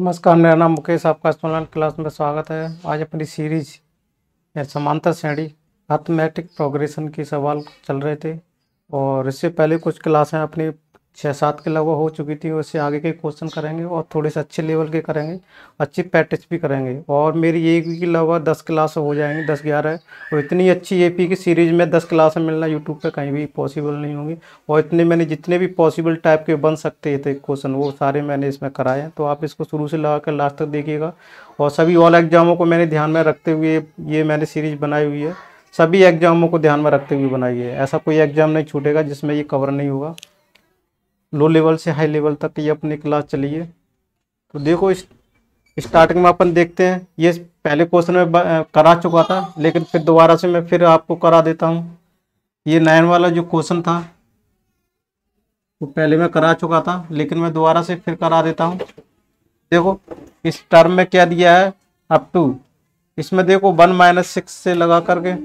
नमस्कार, मेरा नाम मुकेश, आपका ऑनलाइन क्लास में स्वागत है। आज अपनी सीरीज या समांतर श्रेणी अर्थमेटिक प्रोग्रेशन की सवाल चल रहे थे और इससे पहले कुछ क्लासें अपनी 6-7 के लगभग हो चुकी थी। उससे आगे के क्वेश्चन करेंगे और थोड़े से अच्छे लेवल के करेंगे, अच्छी प्रैक्टिस भी करेंगे। और मेरी एपी की लगभग 10 क्लास हो जाएंगी, 10-11। और इतनी अच्छी एपी की सीरीज में 10 क्लासें मिलना यूट्यूब पे कहीं भी पॉसिबल नहीं होंगी। और इतने मैंने जितने भी पॉसिबल टाइप के बन सकते थे क्वेश्चन, वो सारे मैंने इसमें कराए हैं। तो आप इसको शुरू से लगा कर लास्ट तक देखिएगा। और सभी ऑल एग्जामों को मैंने ध्यान में रखते हुए ये मैंने सीरीज बनाई हुई है। सभी एग्जामों को ध्यान में रखते हुए बनाई है। ऐसा कोई एग्जाम नहीं छूटेगा जिसमें ये कवर नहीं होगा। लो लेवल से हाई लेवल तक ये अपनी क्लास चली है। तो देखो, इस स्टार्टिंग में अपन देखते हैं। ये पहले क्वेश्चन में करा चुका था, लेकिन फिर दोबारा से मैं फिर आपको करा देता हूँ। ये 9 वाला जो क्वेश्चन था वो पहले मैं करा चुका था, लेकिन मैं दोबारा से फिर करा देता हूँ। देखो, इस टर्म में क्या दिया है, अप टू। इसमें देखो 1 - 6 से लगा करके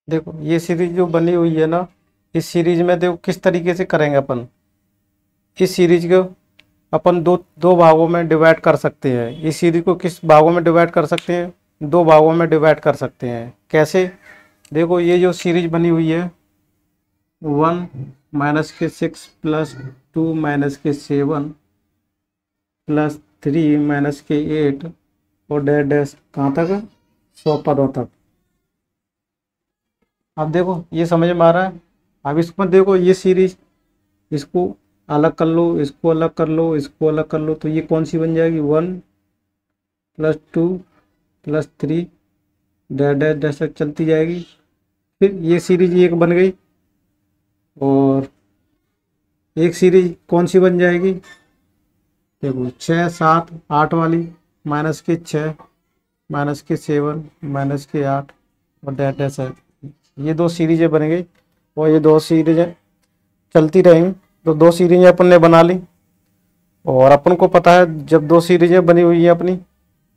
देखो ये सीरीज जो बनी हुई है ना, इस सीरीज में देखो किस तरीके से करेंगे अपन। इस सीरीज को अपन दो दो भागों में डिवाइड कर सकते हैं। इस सीरीज को किस भागों में डिवाइड कर सकते हैं? 2 भागों में डिवाइड कर सकते हैं। कैसे? देखो, ये जो सीरीज बनी हुई है 1 - 6 प्लस 2 - 7 प्लस 3 - 8 और डैश डैश कहाँ तक? 100 पदों तक। अब देखो ये समझ में आ रहा है। अब इसमें देखो ये सीरीज, इसको अलग कर लो, इसको अलग कर लो, इसको अलग कर लो, तो ये कौन सी बन जाएगी? 1 + 2 + 3 डैश डैश डैश तक चलती जाएगी। फिर ये सीरीज एक बन गई और एक सीरीज कौन सी बन जाएगी? देखो 6 7 8 वाली, -6 -7 -8 और डैश डैश है। ये 2 सीरीजें बन गई और ये 2 सीरीजें चलती रहेंगी। तो 2 सीरीजें अपन ने बना ली। और अपन को पता है जब 2 सीरीजें बनी हुई हैं अपनी,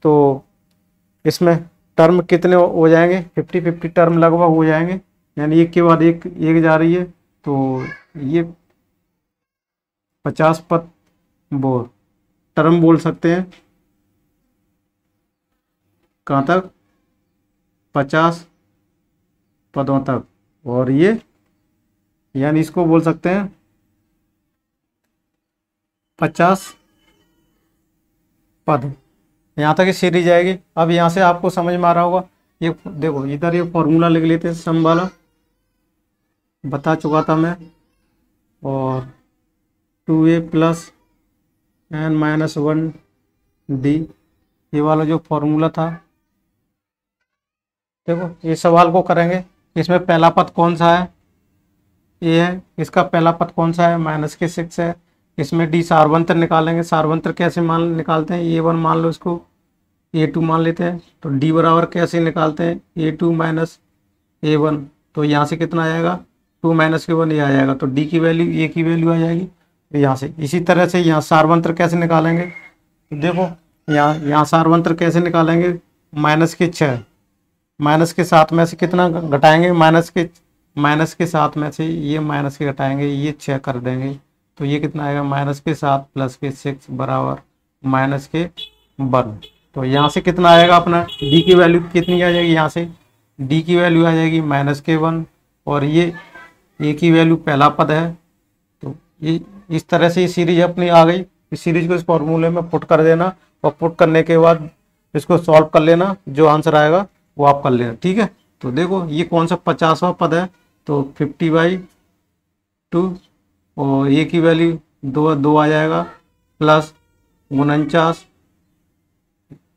तो इसमें टर्म कितने हो जाएंगे? 50-50 टर्म लगभग हो जाएंगे। यानी एक के बाद एक एक जा रही है, तो ये 50 पद वो टर्म बोल सकते हैं। कहाँ तक? 50 पदों तक। और ये यानी इसको बोल सकते हैं 50 पद। यहाँ तक ये सीरीज आएगी। अब यहाँ से आपको समझ में आ रहा होगा। ये देखो, इधर ये फॉर्मूला लिख लेते हैं, सम वाला बता चुका था मैं। और 2a + n-1 d, ये वाला जो फॉर्मूला था। देखो ये सवाल को करेंगे। इसमें पहला पद कौन सा है? ए है। इसका पहला पद कौन सा है? -6 है। इसमें डी सार्वंत्र निकालेंगे। सार्वंत्र कैसे मान निकालते हैं? A1 मान लो, इसको A2 मान लेते हैं। तो D बराबर कैसे निकालते हैं? A2 - A1। तो यहाँ से कितना आएगा? 2 - A1 ये आ जाएगा। तो D की वैल्यू, A की वैल्यू आ जाएगी यहाँ से। इसी तरह से यहाँ सार्वंत्र कैसे निकालेंगे? तो देखो, यहाँ सार्वंत्र कैसे निकालेंगे? -6 -7 में से कितना घटाएंगे? -7 में से ये माइनस के घटाएंगे, ये 6 कर देंगे। तो ये कितना आएगा? -7 + 6 बराबर -1। तो यहाँ से कितना आएगा अपना? डी की वैल्यू कितनी आ जाएगी? यहाँ से डी की वैल्यू आ जाएगी -1। और ये ए की वैल्यू पहला पद है। तो ये इस तरह से ये सीरीज अपनी आ गई। इस सीरीज को इस फॉर्मूले में पुट कर देना और पुट करने के बाद इसको सॉल्व कर लेना। जो आंसर आएगा वो आप कर लेना, ठीक है। तो देखो ये कौन सा 50वां पद है? तो 50/2 और ए की वैल्यू 2 आ जाएगा, प्लस 49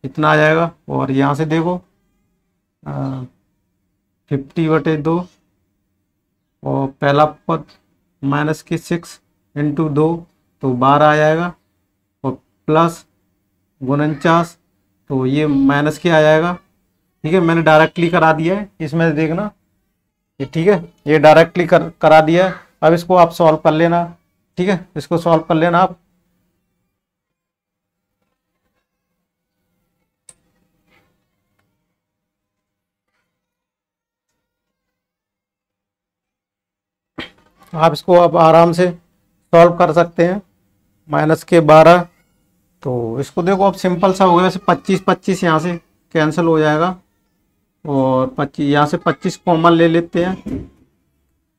इतना आ जाएगा। और यहाँ से देखो 50/2 और पहला पद -6 × 2 तो 12 आ जाएगा। और प्लस 49 तो ये माइनस के आ जाएगा। ठीक है, मैंने डायरेक्टली करा दिया है, इसमें देखना ये। ठीक है, ये डायरेक्टली करा दिया है। अब इसको आप सॉल्व कर लेना। ठीक है, इसको सॉल्व कर लेना आप। आप इसको अब आराम से सॉल्व कर सकते हैं। -12, तो इसको देखो अब सिंपल सा हो गया। वैसे 25 25 यहाँ से कैंसिल हो जाएगा और 25 यहाँ से 25 कॉमन ले लेते हैं।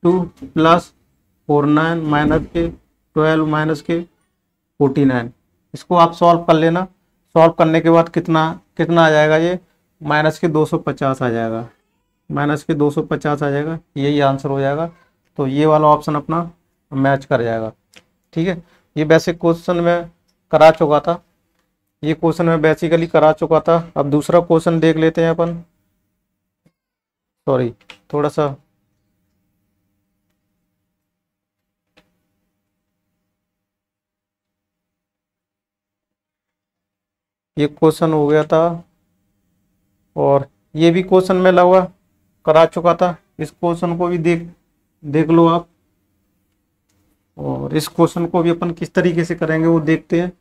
2 + 4 9 -12 -49। इसको आप सॉल्व कर लेना। सॉल्व करने के बाद कितना कितना आ जाएगा, ये -250 आ जाएगा। -250 आ जाएगा, यही आंसर हो जाएगा। तो ये वाला ऑप्शन अपना मैच कर जाएगा। ठीक है, ये बेसिक क्वेश्चन में करा चुका था। ये क्वेश्चन में बेसिकली करा चुका था। अब दूसरा क्वेश्चन देख लेते हैं अपन। सॉरी, थोड़ा सा ये क्वेश्चन हो गया था और ये भी क्वेश्चन में लगा करा चुका था। इस क्वेश्चन को भी देख लो आप, और इस क्वेश्चन को भी अपन किस तरीके से करेंगे वो देखते हैं।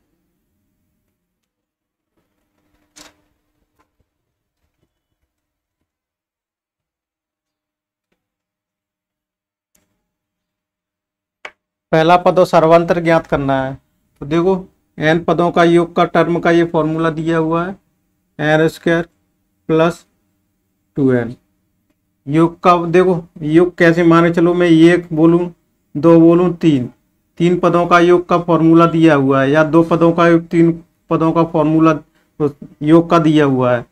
पहला पद और सर्वांतर ज्ञात करना है। तो देखो n पदों का योग का टर्म का ये फॉर्मूला दिया हुआ है, n² + 2n। योग का देखो, योग कैसे माने चलो, मैं 1 बोलूं, 2 बोलूं, 3 पदों का योग का फॉर्मूला दिया हुआ है, या 2 पदों का योग 3 पदों का फॉर्मूला योग का दिया हुआ है।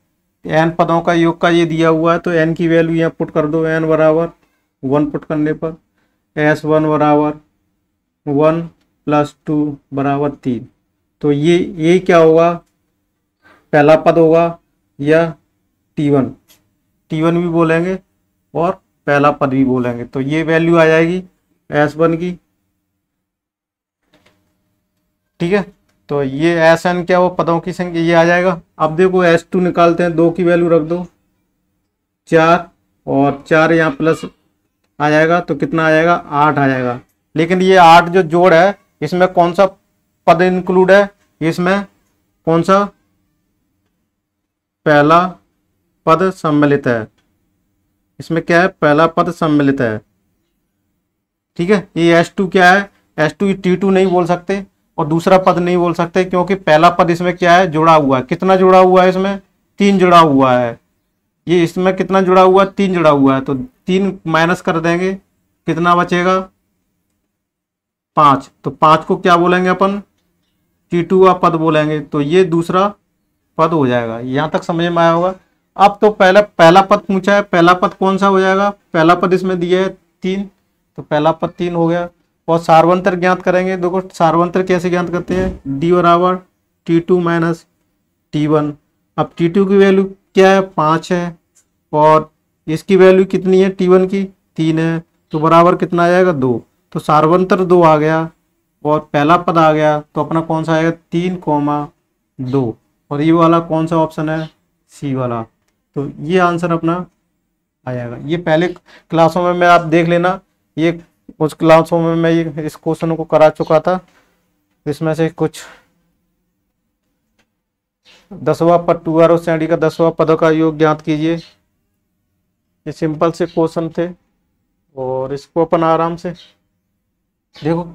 n पदों का योग का ये दिया हुआ है, तो n की वैल्यू यहाँ पुट कर दो। n बराबर 1 पुट करने पर S1 बराबर 1 + 2 बराबर 3। तो ये क्या होगा, पहला पद होगा या T1 भी बोलेंगे और पहला पद भी बोलेंगे। तो ये वैल्यू आ जाएगी S1 की। ठीक है, तो ये Sn क्या वो पदों की संख्या ये आ जाएगा। अब देखो S2 निकालते हैं, 2 की वैल्यू रख दो, 4 और 4 यहाँ प्लस आ जाएगा, तो कितना आ जाएगा, 8 आ जाएगा। लेकिन ये 8 जो जोड़ है, इसमें कौन सा पद इंक्लूड है, इसमें कौन सा पहला पद सम्मिलित है। इसमें क्या है, पहला पद सम्मिलित है। ठीक है, ये S2 क्या है, S2 T2 नहीं बोल सकते और दूसरा पद नहीं बोल सकते, क्योंकि पहला पद इसमें क्या है, जुड़ा हुआ है। कितना जुड़ा हुआ है, इसमें 3 जुड़ा हुआ है। ये इसमें कितना जुड़ा हुआ है, 3 जुड़ा हुआ है। तो 3 माइनस कर देंगे, कितना बचेगा, 5। तो 5 को क्या बोलेंगे अपन, T2 का पद बोलेंगे। तो ये दूसरा पद हो जाएगा। यहाँ तक समझ में आया होगा। अब तो पहला पद पूछा है, पहला पद कौन सा हो जाएगा, पहला पद इसमें दिया है 3, तो पहला पद 3 हो गया। और सार्वंतर ज्ञात करेंगे। देखो सार्वंतर कैसे ज्ञात करते हैं, D बराबर T2 - T1। अब T2 की वैल्यू क्या है, 5 है, और इसकी वैल्यू कितनी है, T1 की 3 है, तो बराबर कितना आ जाएगा, 2। तो सार्वंतर 2 आ गया और पहला पद आ गया। तो अपना कौन सा आएगा, 3,2। और ये वाला कौन सा ऑप्शन है, C वाला। तो ये आंसर अपना आ जाएगा। ये पहले क्लासों में मैं आप देख लेना, ये उस क्लासों में मैं ये इस क्वेश्चन को करा चुका था। इसमें से कुछ 10वां पद 2r और श्रेणी का 10वां पद का योग ज्ञात कीजिए। ये सिंपल से क्वेश्चन थे और इसको अपन आराम से देखो,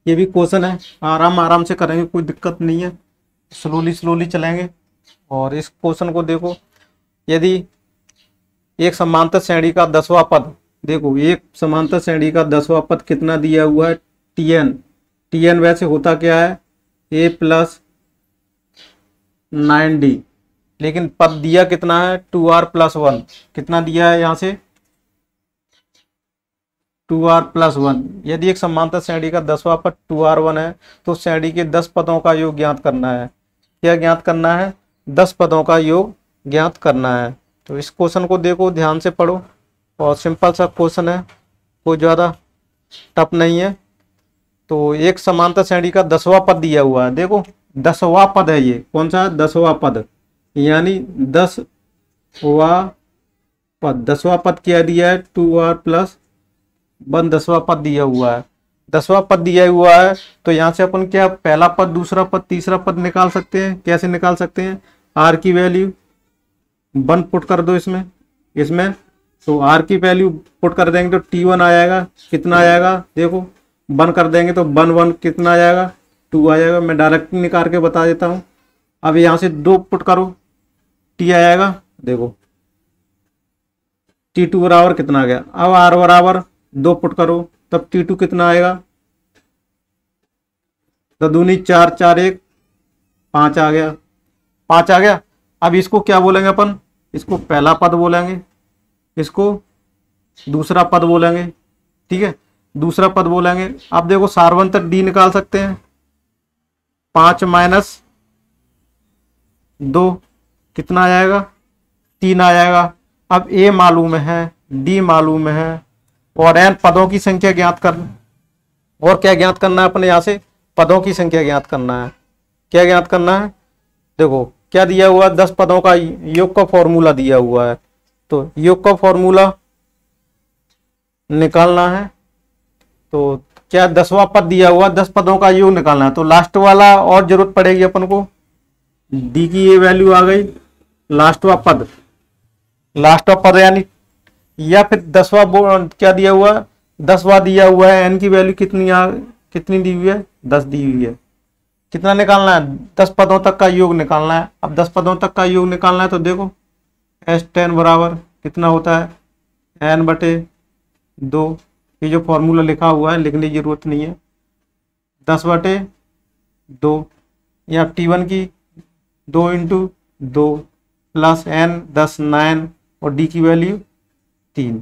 ये भी क्वेश्चन है, आराम से करेंगे, कोई दिक्कत नहीं है, स्लोली चलेंगे। और इस क्वेश्चन को देखो, यदि एक समांतर श्रेणी का 10वां पद, देखो एक समांतर श्रेणी का 10वां पद कितना दिया हुआ है, Tn वैसे होता क्या है, A + 9D, लेकिन पद दिया कितना है, 2r + 1। कितना दिया है यहाँ से, 2r + 1। यदि एक समांतर श्रेणी का 10वां पद 2r1 है, तो श्रेणी के 10 पदों का योग ज्ञात करना है। क्या ज्ञात करना है, 10 पदों का योग ज्ञात करना है। तो इस क्वेश्चन को देखो, ध्यान से पढ़ो, और सिंपल सा क्वेश्चन है, कोई ज़्यादा टफ नहीं है। तो एक समांतर श्रेणी का 10वां पद दिया हुआ है। देखो 10वां पद है, ये कौन सा, 10वां पद, यानी 10वां पद। 10वां पद क्या दिया है, 2r + 1 10वां पद दिया हुआ है। 10वां पद दिया हुआ है, तो यहाँ से अपन क्या, पहला पद, दूसरा पद, तीसरा पद निकाल सकते हैं। कैसे निकाल सकते हैं, r की वैल्यू 1 पुट कर दो इसमें। तो r की वैल्यू पुट कर देंगे तो T1 आ जाएगा। कितना आ जाएगा, देखो वन कर देंगे तो वन वन कितना आ जाएगा, 2 आ जाएगा। मैं डायरेक्ट निकाल के बता देता हूँ। अब यहाँ से 2 पुट करो, टी आ जाएगा। देखो T2 बराबर कितना आ गया। अब R बराबर 2 पुट करो, तब T2 कितना आएगा, 2 दूनी 4, 4 1 5 आ गया, 5 आ गया। अब इसको क्या बोलेंगे अपन, इसको पहला पद बोलेंगे, इसको दूसरा पद बोलेंगे। ठीक है, दूसरा पद बोलेंगे। अब देखो सार्वंतर डी निकाल सकते हैं, 5 माइनस 2 कितना आ जाएगा, 3 आ जाएगा। अब ए मालूम है, डी मालूम है, और एन पदों की संख्या ज्ञात कर, और क्या ज्ञात करना है अपने यहाँ से, पदों की संख्या ज्ञात करना है। क्या ज्ञात करना है, देखो क्या दिया हुआ है, 10 पदों का योग का फॉर्मूला दिया हुआ है। तो योग का फॉर्मूला निकालना है, तो क्या 10वां पद दिया हुआ, 10 पदों का योग निकालना है। तो लास्ट वाला और जरूरत पड़ेगी अपन को, डी की ये वैल्यू आ गई, लास्टवा पद, लास्टवा पद यानी, या फिर 10वां क्या दिया हुआ, 10वां दिया हुआ है। एन की वैल्यू कितनी दी हुई है, 10 दी हुई है। कितना निकालना है, 10 पदों तक का योग निकालना है। अब 10 पदों तक का योग निकालना है तो देखो S10 बराबर कितना होता है, n/2। ये जो फॉर्मूला लिखा हुआ है लिखने की जरूरत नहीं है, 10/2, या T1 की 2 × 2 प्लस n 10 9 और d की वैल्यू 3,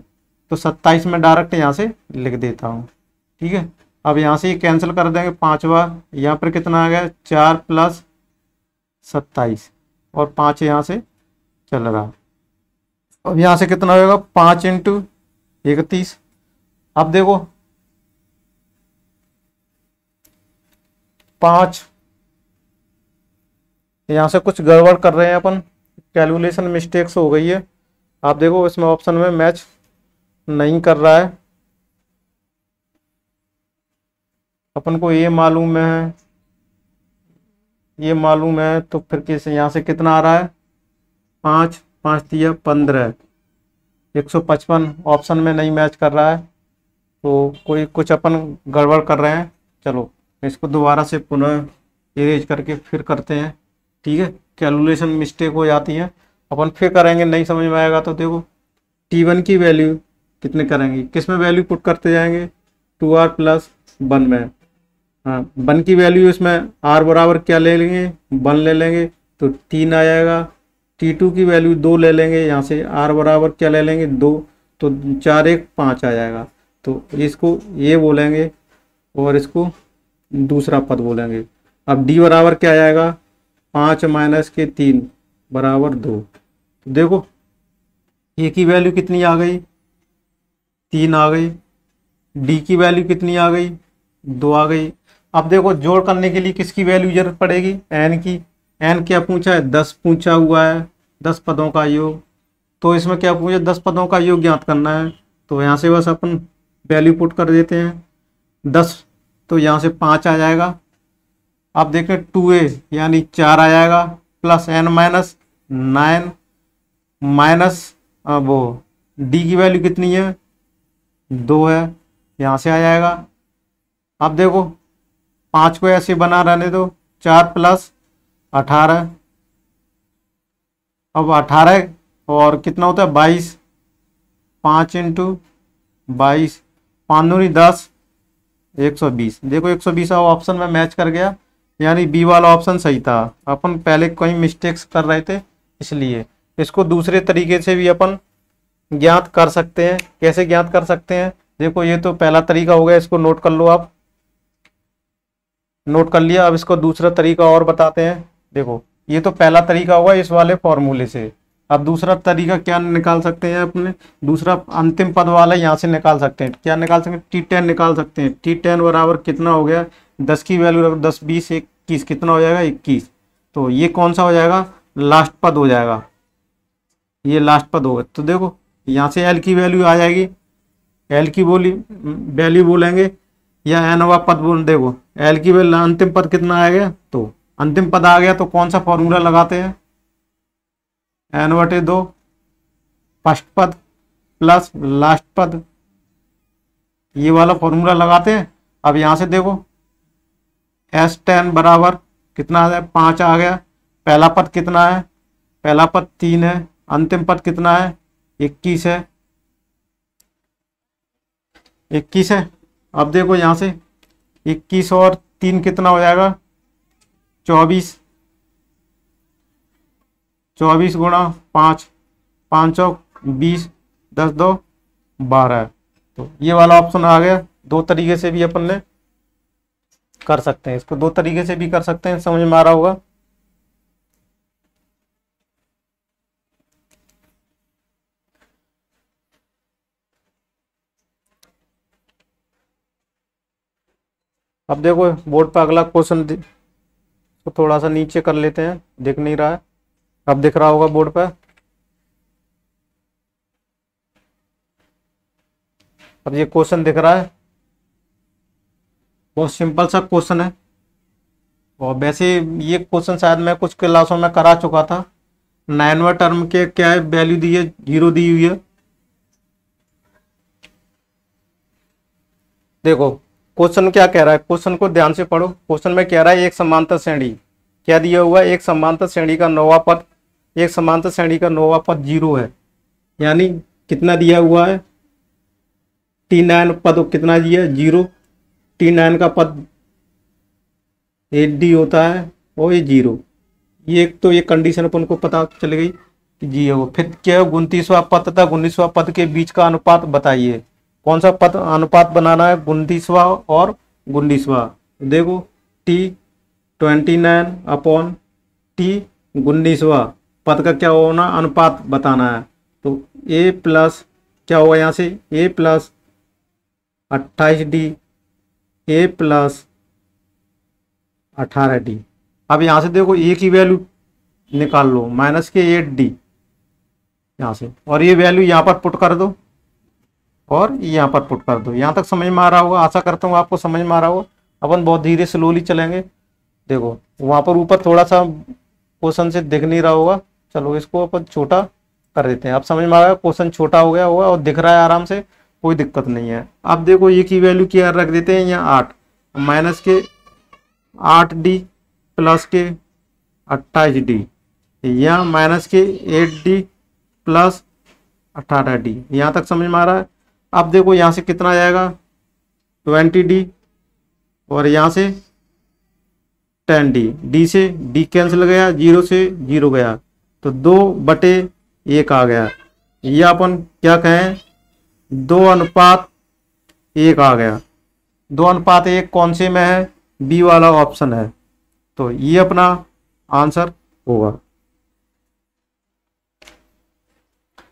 तो 27 में डायरेक्ट यहाँ से लिख देता हूँ। ठीक है, अब यहाँ से ये कैंसिल कर देंगे, 5वां यहाँ पर कितना आ गया, 4 + 27 और 5 यहाँ से चल रहा। अब यहाँ से कितना होगा, 5 × 31। अब देखो 5, यहाँ से कुछ गड़बड़ कर रहे हैं अपन, कैलकुलेशन मिस्टेक्स हो गई है। आप देखो इसमें ऑप्शन में मैच नहीं कर रहा है। अपन को ये मालूम है, ये मालूम है, तो फिर कैसे यहाँ से कितना आ रहा है, 5 5 दिया 15, 155 ऑप्शन में नहीं मैच कर रहा है। तो कोई कुछ अपन गड़बड़ कर रहे हैं। चलो इसको दोबारा से पुनः इरेज करके फिर करते हैं। ठीक है, कैलकुलेशन मिस्टेक हो जाती है, अपन फिर करेंगे, नहीं समझ में आएगा तो देखो T1 की वैल्यू कितने करेंगे, किस में वैल्यू पुट करते जाएंगे, 2R + 1 में। हाँ, 1 की वैल्यू इसमें R बराबर क्या ले लेंगे, 1 ले लेंगे तो 3 आ जाएगा। T2 की वैल्यू 2 ले लेंगे, यहाँ से R बराबर क्या ले लेंगे, 2, तो 4 1 5 आ जाएगा। तो इसको ये बोलेंगे और इसको दूसरा पद बोलेंगे। अब D बराबर क्या आ जाएगा, 5 - 3 बराबर 2। तो देखो ए की वैल्यू कितनी आ गई, 3 आ गई। डी की वैल्यू कितनी आ गई, 2 आ गई। अब देखो जोड़ करने के लिए किसकी वैल्यू जरूरत पड़ेगी, एन की। एन क्या पूछा है, 10 पूछा हुआ है, 10 पदों का योग। तो इसमें क्या पूछा, 10 पदों का योग ज्ञात करना है। तो यहाँ से बस अपन वैल्यू पुट कर देते हैं, 10, तो यहाँ से 5 आ जाएगा। अब देखें 2a यानी 4 आ जाएगा, प्लस n - 9 माइनस वो d की वैल्यू कितनी है, 2 है, यहाँ से आ जाएगा। अब देखो 5 को ऐसे बना रहने दो, 4 + 18, अब 18 और कितना होता है 22, 5 × 22, 5 दूनी 10, 120। देखो 120 ऑप्शन में मैच कर गया, यानी बी वाला ऑप्शन सही था। अपन पहले कहीं मिस्टेक्स कर रहे थे, इसलिए इसको दूसरे तरीके से भी अपन ज्ञात कर सकते हैं। कैसे ज्ञात कर सकते हैं, देखो ये तो पहला तरीका हो गया, इसको नोट कर लो आप, नोट कर लिया। अब इसको दूसरा तरीका और बताते हैं। देखो ये तो पहला तरीका होगा इस वाले फॉर्मूले से। अब दूसरा तरीका क्या निकाल सकते हैं अपने, दूसरा अंतिम पद वाला यहाँ से निकाल सकते हैं। क्या निकाल सकते हैं, T10 निकाल सकते हैं। T10 बराबर कितना हो गया, 10 की वैल्यू रखो, 10 20 21, कितना हो जाएगा 21। तो ये कौन सा हो जाएगा, लास्ट पद हो जाएगा, ये लास्ट पद होगा। तो देखो यहाँ से L की वैल्यू आ जाएगी, L की वैल्यू बोलेंगे या nवा पद बोल। देखो L की वैल्यू अंतिम पद कितना आ गया, तो अंतिम पद आ गया, तो कौन सा फॉर्मूला लगाते हैं, n/2 फर्स्ट पद प्लस लास्ट पद, ये वाला फॉर्मूला लगाते हैं। अब यहाँ से देखो S10 बराबर कितना है, 5 आ गया। पहला पद कितना है, पहला पद 3 है। अंतिम पद कितना है, 21 है, 21 है। अब देखो यहाँ से 21 और 3 कितना हो जाएगा, 24। 24 गुणा 5, 5 और 20, 10 2 12। तो ये वाला ऑप्शन आ गया। दो तरीके से भी अपन ने कर सकते हैं, इसको दो तरीके से भी कर सकते हैं, समझ में आ रहा होगा। अब देखो बोर्ड पर अगला क्वेश्चन तो थोड़ा सा नीचे कर लेते हैं, दिख नहीं रहा है, अब दिख रहा होगा बोर्ड पर। अब ये क्वेश्चन दिख रहा है, बहुत सिंपल सा क्वेश्चन है। और वैसे ये क्वेश्चन शायद मैं कुछ क्लासों में करा चुका था। 9वें टर्म के क्या है, वैल्यू दी है, 0 दी हुई है। देखो क्वेश्चन क्या कह रहा है, क्वेश्चन को ध्यान से पढ़ो। क्वेश्चन में कह रहा है एक समांतर श्रेणी, क्या दिया हुआ है, एक समांतर श्रेणी का नौवां पद, एक समांतर श्रेणी का नौवां पद 0 है। यानी कितना दिया हुआ है, T9 पद कितना दिया है, 0। T9 का पद 8D होता है और ये 0। ये एक तो ये कंडीशन अपन को पता चल गई कि जी है वो। फिर क्या है, 29वां पद तथा 19वां पद के बीच का अनुपात बताइए। कौन सा पद अनुपात बनाना है, 29वां और 19वां। देखो T29 अपॉन T19वां पद का क्या होना, अनुपात बताना है। तो A प्लस क्या होगा यहाँ से, A plus 28D, A plus 18D। अब यहाँ से देखो A की वैल्यू निकाल लो, माइनस के 8D यहाँ से, और ये वैल्यू यहाँ पर पुट कर दो और यहाँ पर पुट कर दो। यहाँ तक समझ में आ रहा होगा, आशा करता हूँ आपको समझ में आ रहा होगा। अपन बहुत धीरे स्लोली चलेंगे। देखो वहाँ पर ऊपर थोड़ा सा क्वेश्चन से दिख नहीं रहा होगा, चलो इसको अपन छोटा कर देते हैं। अब समझ में आ रहा है, क्वेश्चन छोटा हो गया होगा और दिख रहा है आराम से, कोई दिक्कत नहीं है। अब देखो ये की वैल्यू क्या रख देते हैं, यहाँ 8, माइनस के 8D प्लस के 28D, यहाँ माइनस के 8D प्लस 18D। यहाँ तक समझ में आ रहा है। अब देखो यहाँ से कितना जाएगा, 20D और यहाँ से 10D, D से D कैंसिल गया, 0 से 0 गया, तो 2/1 आ गया। ये अपन क्या कहें, 2:1 आ गया। 2:1 कौन से में है, बी वाला ऑप्शन है। तो ये अपना आंसर होगा।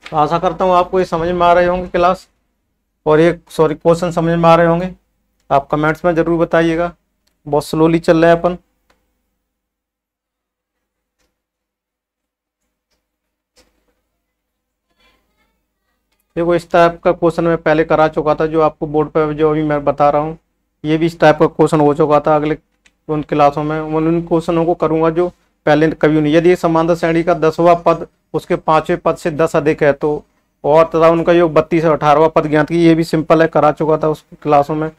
तो आशा करता हूँ आपको ये समझ में आ रहे होंगे क्लास, और ये क्वेश्चन समझ में आ रहे होंगे। आप कमेंट्स में जरूर बताइएगा, बहुत स्लोली चल रहे हैं अपन। देखो इस टाइप का क्वेश्चन मैं पहले करा चुका था, जो आपको बोर्ड पर जो अभी मैं बता रहा हूँ, ये भी इस टाइप का क्वेश्चन हो चुका था। अगले उन क्लासों में उन क्वेश्चनों को करूंगा जो पहले कभी नहीं। यदि समांतर श्रेणी का 10वां पद उसके 5वें पद से 10 अधिक है तो, और तथा उनका योग 32 और 18वां पद ज्ञात की, ये भी सिंपल है, करा चुका था उस क्लासों में।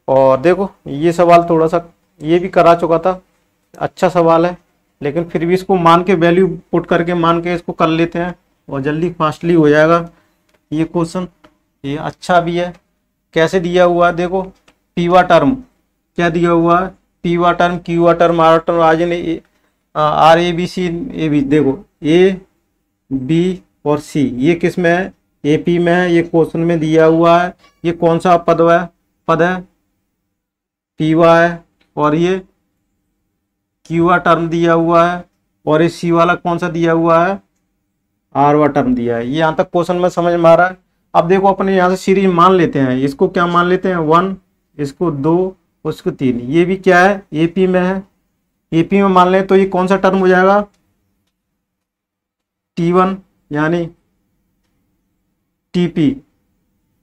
और देखो ये सवाल थोड़ा सा ये भी करा चुका था, अच्छा सवाल है, लेकिन फिर भी इसको मान के वैल्यू पुट करके मान के इसको कर लेते हैं और जल्दी फास्टली हो जाएगा ये क्वेश्चन। ये अच्छा भी है। कैसे दिया हुआ है, देखो पीवा टर्म क्या दिया हुआ है, पीवा टर्म, क्यूवा term, R term, RABC AB। देखो AB और C ये किस में है, AP में है, ये क्वेश्चन में दिया हुआ है। ये कौन सा पद है पीवा है, और ये क्यूवा टर्म दिया हुआ है, और ये C वाला कौन सा दिया हुआ है, आरवा टर्म दिया है। ये यहाँ तक क्वेश्चन में समझ में आ रहा है। अब देखो अपने यहाँ से सीरीज मान लेते हैं, इसको क्या मान लेते हैं, 1, इसको 2, उसको 3। ये भी क्या है, AP में है, AP में मान लें तो ये कौन सा टर्म हो जाएगा, T1, यानी TP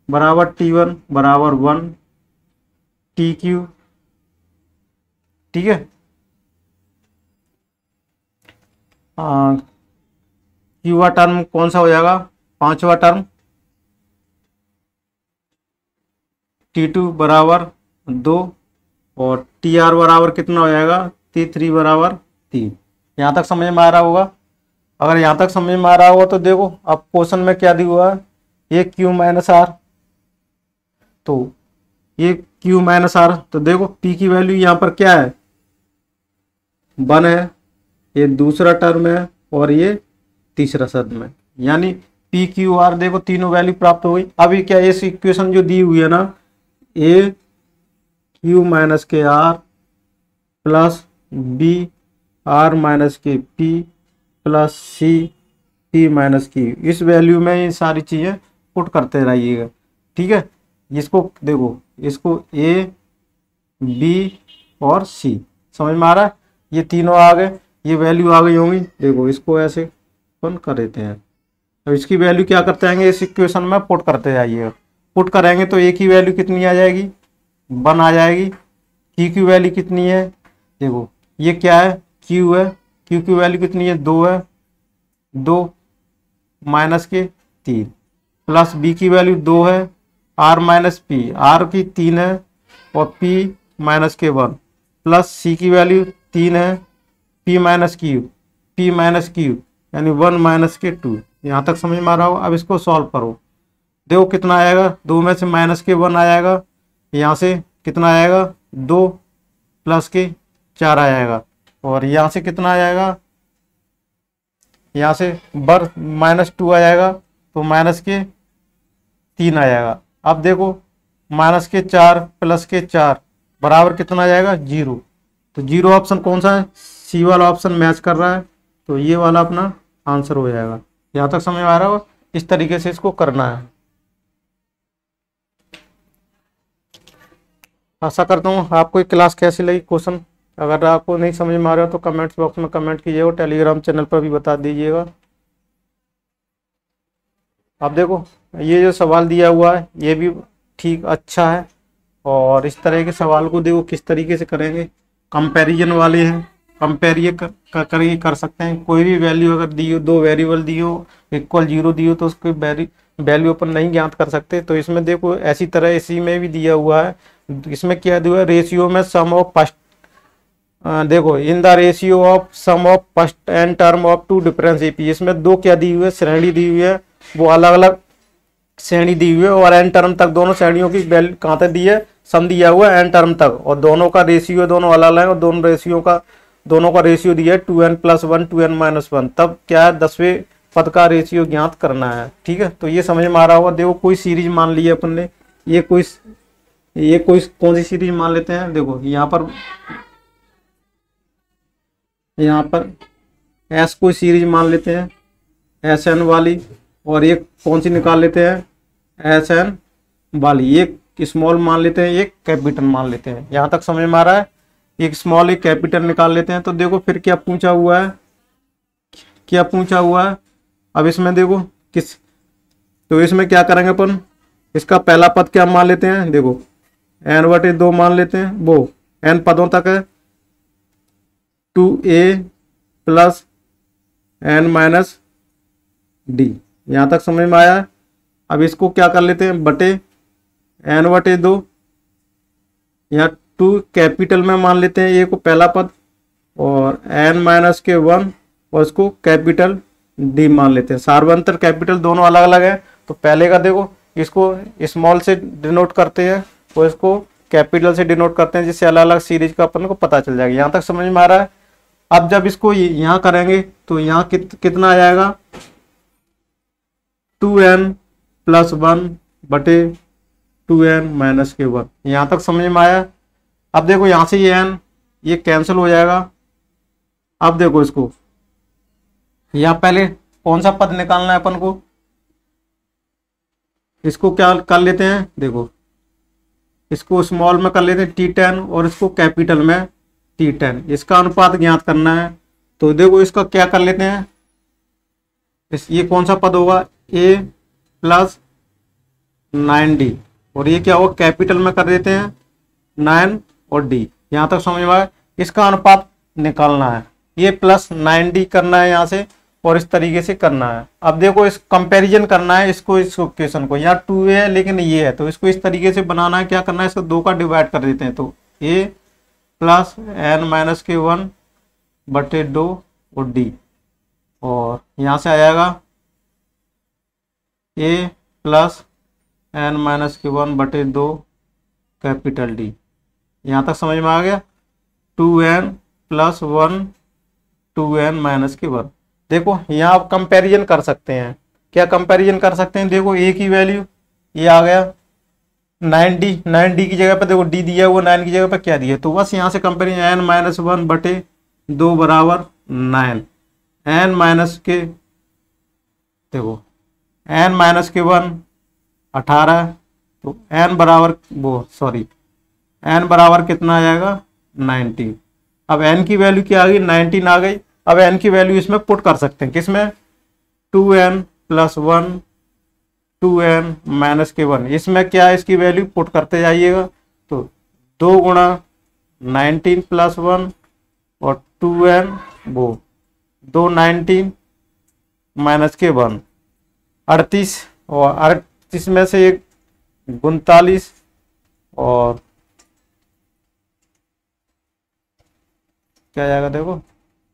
बराबर T1 बराबर 1 TQ, ठीक है। क्यूवा टर्म कौन सा हो जाएगा, 5वां टर्म T2 बराबर 2 और टी आर बराबर कितना हो जाएगा, T3 बराबर 3। यहाँ तक समझ में आ रहा होगा। अगर यहाँ तक समझ में आ रहा होगा तो देखो अब क्वेश्चन में क्या दिया हुआ है, ये Q माइनस आर, तो ये Q माइनस आर, तो देखो P की वैल्यू यहाँ पर क्या है, 1 है, ये दूसरा टर्म है और ये तीसरा टर्म है, यानी P Q R देखो तीनों वैल्यू प्राप्त हो गई। अभी क्या इस इक्वेशन जो दी हुई है ना, A Q माइनस के R plus B R minus के P plus C P minus Q, इस वैल्यू में ये सारी चीज़ें पुट करते रहिएगा, ठीक है। इसको देखो, इसको A B और C समझ में आ रहा है, ये तीनों आ गए, ये वैल्यू आ गई होंगी। देखो इसको ऐसे अपन कर देते हैं, तो इसकी वैल्यू क्या करते आएंगे, इस इक्वेशन में पुट करते जाइएगा। पुट करेंगे तो एक ही वैल्यू कितनी आ जाएगी, 1 आ जाएगी। Q की वैल्यू कितनी है, देखो ये क्या है, Q है, Q की वैल्यू कितनी है, 2 है, 2 माइनस के 3 प्लस B की वैल्यू 2 है, R माइनस P, R की 3 है और P माइनस के 1 प्लस C की वैल्यू 3 है, P minus Q, P minus Q यानी 1 माइनस के 2। यहाँ तक समझ में आ रहा हो। अब इसको सॉल्व करो, देखो कितना आएगा, 2 में से माइनस के 1 आ जाएगा, यहाँ से कितना आएगा, 2 प्लस के 4 आ जाएगा, और यहाँ से कितना आ जाएगा, यहाँ से बर माइनस 2 आ जाएगा, तो माइनस के 3 आ जाएगा। अब देखो माइनस के 4 प्लस के 4 बराबर कितना आ जाएगा, 0। तो 0 ऑप्शन कौन सा है, सी वाला ऑप्शन मैच कर रहा है, तो ये वाला अपना आंसर हो जाएगा। यहाँ तक समझ में आ रहा हो, इस तरीके से इसको करना है। आशा करता हूँ आपको ये क्लास कैसी लगी। क्वेश्चन अगर आपको नहीं समझ में आ रहा हो तो कमेंट्स बॉक्स में कमेंट कीजिएगा, टेलीग्राम चैनल पर भी बता दीजिएगा। अब देखो ये जो सवाल दिया हुआ है ये भी ठीक अच्छा है, और इस तरह के सवाल को देखो किस तरीके से करेंगे, कंपैरिजन वाले हैं, कंपेयर कर सकते हैं। कोई भी वैल्यू अगर दी हो, 2 वेरिएबल दी हो, इक्वल 0 दी हो, तो उसकी वैल्यू अपन नहीं ज्ञात कर सकते। तो इसमें देखो ऐसी तरह इसी में भी दिया हुआ है, इसमें क्या दिया है, रेशियो में सम ऑफ फर्स्ट, देखो in the ratio of sum of first and term of 2 difference AP, इसमें 2 क्या दी हुई है, श्रेणी दी हुई है, वो अलग अलग श्रेणी दी हुई है, और एन टर्म तक दोनों श्रेणियों की वैल्यू कहाँ तक दी है, सम दिया हुआ है एन टर्म तक, और दोनों का रेशियो दोनों अलग अलग है, और दोनों का रेशियो दिया है 2n+1 2n-1। तब क्या है, 10वें पद का रेशियो ज्ञात करना है, ठीक है। तो ये समझ में आ रहा होगा। देखो कोई सीरीज मान ली है अपन ने, ये कोई कौन सी सीरीज मान लेते हैं, देखो यहाँ पर एस कोई सीरीज मान लेते हैं, SN वाली, और एक कौन सी निकाल लेते हैं, SN वाली, एक स्मॉल मान लेते हैं, एक कैपिटल मान लेते हैं। यहाँ तक समझ में आ रहा है, एक स्मॉल एक कैपिटल निकाल लेते हैं। तो देखो फिर क्या पूछा हुआ है, अब इसमें देखो तो इसमें क्या करेंगे अपन, इसका पहला पद क्या मान लेते हैं, देखो n/2 मान लेते हैं, वो n पदों तक है, 2a प्लस n-d। यहाँ तक समझ में आया। अब इसको क्या कर लेते हैं, बटे n/2, यहाँ 2 कैपिटल में मान लेते हैं, ए को पहला पद, और n-1 और इसको कैपिटल डी मान लेते हैं। सार्वंतर कैपिटल दोनों अलग अलग है, तो पहले का देखो इसको स्मॉल से डिनोट करते हैं और इसको कैपिटल से डिनोट करते हैं, जिससे अलग अलग सीरीज का अपन को पता चल जाएगा। यहाँ तक समझ में आ रहा है। अब जब इसको यहाँ करेंगे तो यहाँ कितना आ जाएगा, 2n+1 बटे 2n-1। यहाँ तक समझ में आया। अब देखो यहाँ से ये n ये कैंसिल हो जाएगा। अब देखो इसको यहाँ पहले कौन सा पद निकालना है अपन को, इसको क्या कर लेते हैं, देखो इसको स्मॉल में कर लेते हैं T10 और इसको कैपिटल में T10, इसका अनुपात ज्ञात करना है। तो देखो इसका क्या कर लेते हैं, ये कौन सा पद होगा, A प्लस 9D, और ये क्या होगा कैपिटल में कर देते हैं 9 और D। यहाँ तक समझ में आया। इसका अनुपात निकालना है, ये प्लस 9D करना है यहाँ से, और इस तरीके से करना है। अब देखो इस कंपैरिजन करना है इसको, इस इक्वेशन को, यहाँ 2a है लेकिन ये है, तो इसको इस तरीके से बनाना है। क्या करना है, इसको 2 का डिवाइड कर देते हैं, तो a प्लस एन माइनस के 1 बटे 2 और डी, और यहाँ से आ जाएगा ए प्लस एन माइनस के 1 बटे 2 कैपिटल डी। यहाँ तक समझ में आ गया। 2n प्लस 1 2n माइनस के 1। देखो यहाँ आप कंपैरिजन कर सकते हैं। क्या कंपैरिजन कर सकते हैं? देखो ए की वैल्यू ये आ गया 9d, 9d की जगह पर देखो d दिया हुआ, 9 की जगह पर क्या दिया, तो बस यहाँ से कंपेरिजन n माइनस 1 बटे 2 बराबर 9, n माइनस के देखो n माइनस के 1 18, तो n बराबर n बराबर कितना आ जाएगा 19। अब n की वैल्यू क्या आ गई 19 आ गई। अब n की वैल्यू इसमें पुट कर सकते हैं, किसमें 2n प्लस 1 2n माइनस के 1, इसमें क्या है इसकी वैल्यू पुट करते जाइएगा, तो 2 गुणा 19 प्लस 1 और 2n 2 19 माइनस के 1 38, और 38 में से एक 39 और क्या जाएगा देखो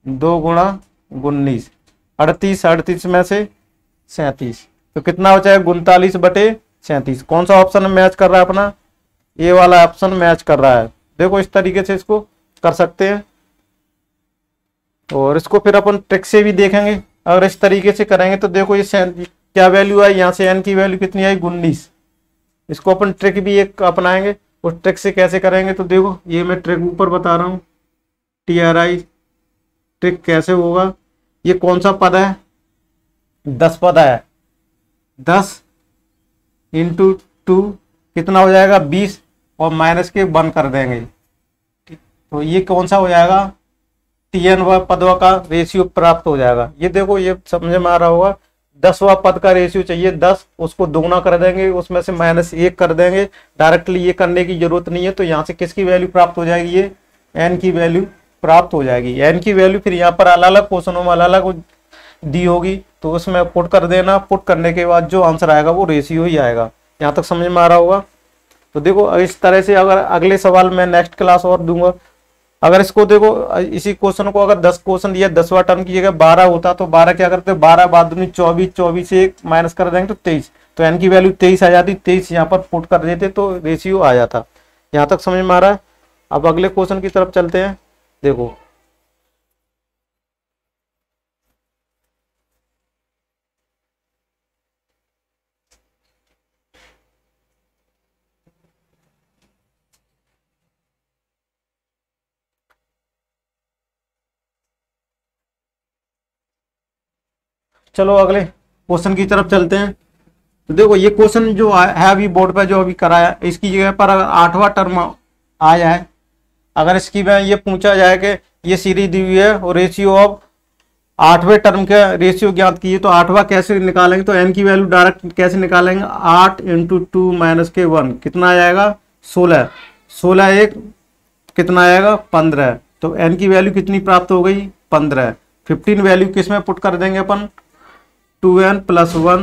2 गुणा 19 38 में से 37, तो कितना बचा है 39 बटे 37। कौन सा ऑप्शन मैच कर रहा है अपना? ये वाला ऑप्शन मैच कर रहा है। देखो इस तरीके से इसको कर सकते हैं, और इसको फिर अपन ट्रिक से भी देखेंगे। अगर इस तरीके से करेंगे तो देखो ये क्या वैल्यू आई, यहाँ से n की वैल्यू कितनी आई 19। इसको अपन ट्रिक भी एक अपनाएंगे। उस ट्रिक से कैसे करेंगे तो देखो ये मैं ट्रिक ऊपर बता रहा हूँ, TRI ट्रिक कैसे होगा। ये कौन सा पद है 10 पद है, 10 इंटू 2 कितना हो जाएगा 20, और माइनस के 1 कर देंगे, तो ये कौन सा हो जाएगा TN व पदों का रेशियो प्राप्त हो जाएगा। ये देखो ये समझ में आ रहा होगा, 10वां पद का रेशियो चाहिए 10, उसको दोगुना कर देंगे, उसमें से -1 कर देंगे। डायरेक्टली ये करने की जरूरत नहीं है। तो यहाँ से किसकी वैल्यू प्राप्त हो जाएगी, ये n की वैल्यू प्राप्त हो जाएगी। n की वैल्यू फिर यहाँ पर अलग अलग क्वेश्चनों में अलग अलग दी होगी, तो उसमें पुट कर देना। पुट करने के बाद जो आंसर आएगा वो रेशियो ही आएगा। यहाँ तक समझ में आ रहा होगा। तो देखो इस तरह से अगर अगले सवाल में नेक्स्ट क्लास और दूंगा। अगर इसको देखो इसी क्वेश्चन को अगर 10 क्वेश्चन दिया, 10वां टर्म की जगह 12 होता तो 12 क्या करते, 12 बाद 24, 24 से 1 माइनस कर देंगे तो 23, तो n की वैल्यू 23 आ जाती, 23 यहाँ पर पुट कर देते तो रेशियो आ जाता। यहाँ तक समझ में आ रहा है। अब अगले क्वेश्चन की तरफ चलते हैं। देखो चलो अगले क्वेश्चन की तरफ चलते हैं। तो देखो ये क्वेश्चन जो है अभी बोर्ड पे जो अभी कराया, इसकी जगह पर अगर 8वां टर्म आ जाए, अगर इसकी में ये पूछा जाए कि ये सीरीज दी हुई है और रेशियो ऑफ 8वें टर्म का रेशियो ज्ञात कीजिए, तो 8वां कैसे निकालेंगे, तो n की वैल्यू डायरेक्ट कैसे निकालेंगे, 8 इंटू 2 माइनस के 1 कितना आ जाएगा 16, 16 एक कितना आएगा 15, तो n की वैल्यू कितनी प्राप्त हो गई 15। 15 वैल्यू किस में पुट कर देंगे अपन, 2n प्लस 1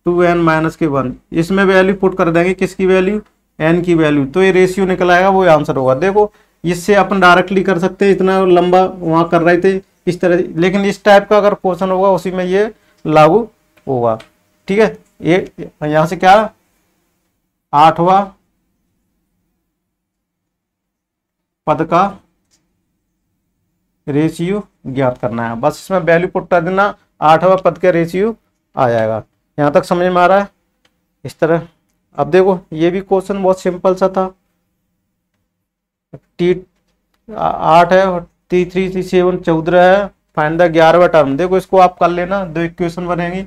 2n माइनस के 1, इसमें वैल्यू पुट कर देंगे किसकी वैल्यू n की वैल्यू, तो ये रेशियो निकल आएगा, वो आंसर होगा। देखो इससे अपन डायरेक्टली कर सकते हैं, इतना लंबा वहां कर रहे थे इस तरह, लेकिन इस टाइप का अगर क्वेश्चन होगा उसी में ये लागू होगा। ठीक है, ये यहां से क्या 8वां पद का रेशियो ज्ञात करना है, बस इसमें वैल्यू पुट कर देना, 8वां पद का रेशियो आ जाएगा। यहाँ तक समझ में आ रहा है इस तरह। अब देखो ये भी क्वेश्चन बहुत सिंपल सा था, T8 है और T3 T7 14 है, फाइंड द 11वां टर्म। देखो इसको आप कर लेना, 2 इक्वेशन बनेंगी,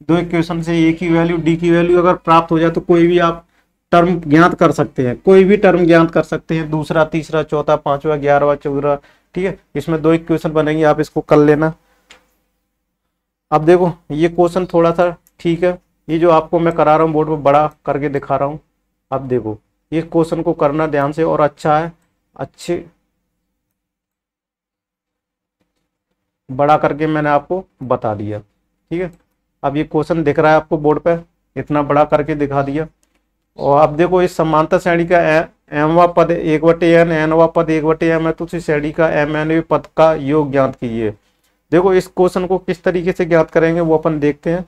2 इक्वेशन से A की वैल्यू D की वैल्यू अगर प्राप्त हो जाए तो कोई भी आप टर्म ज्ञात कर सकते हैं, कोई भी टर्म ज्ञात कर सकते हैं, दूसरा तीसरा चौथा पांचवा 11वां 14। ठीक है, इसमें 2 इक्वेशन बनेंगी, आप इसको कर लेना। अब देखो ये क्वेश्चन थोड़ा सा ठीक है, ये जो आपको मैं करा रहा हूँ बोर्ड पर बड़ा करके दिखा रहा हूँ। अब देखो ये क्वेश्चन को करना ध्यान से, और अच्छा है, अच्छे बड़ा करके मैंने आपको बता दिया। ठीक है, अब ये क्वेश्चन दिख रहा है आपको बोर्ड पे, इतना बड़ा करके दिखा दिया। और अब देखो इस समांतर श्रेणी का m वा पद 1/n, n वा पद 1/m है, तो उसी श्रेणी का mnवें पद का योग ज्ञात कीजिए। देखो इस क्वेश्चन को किस तरीके से ज्ञात करेंगे वो अपन देखते हैं।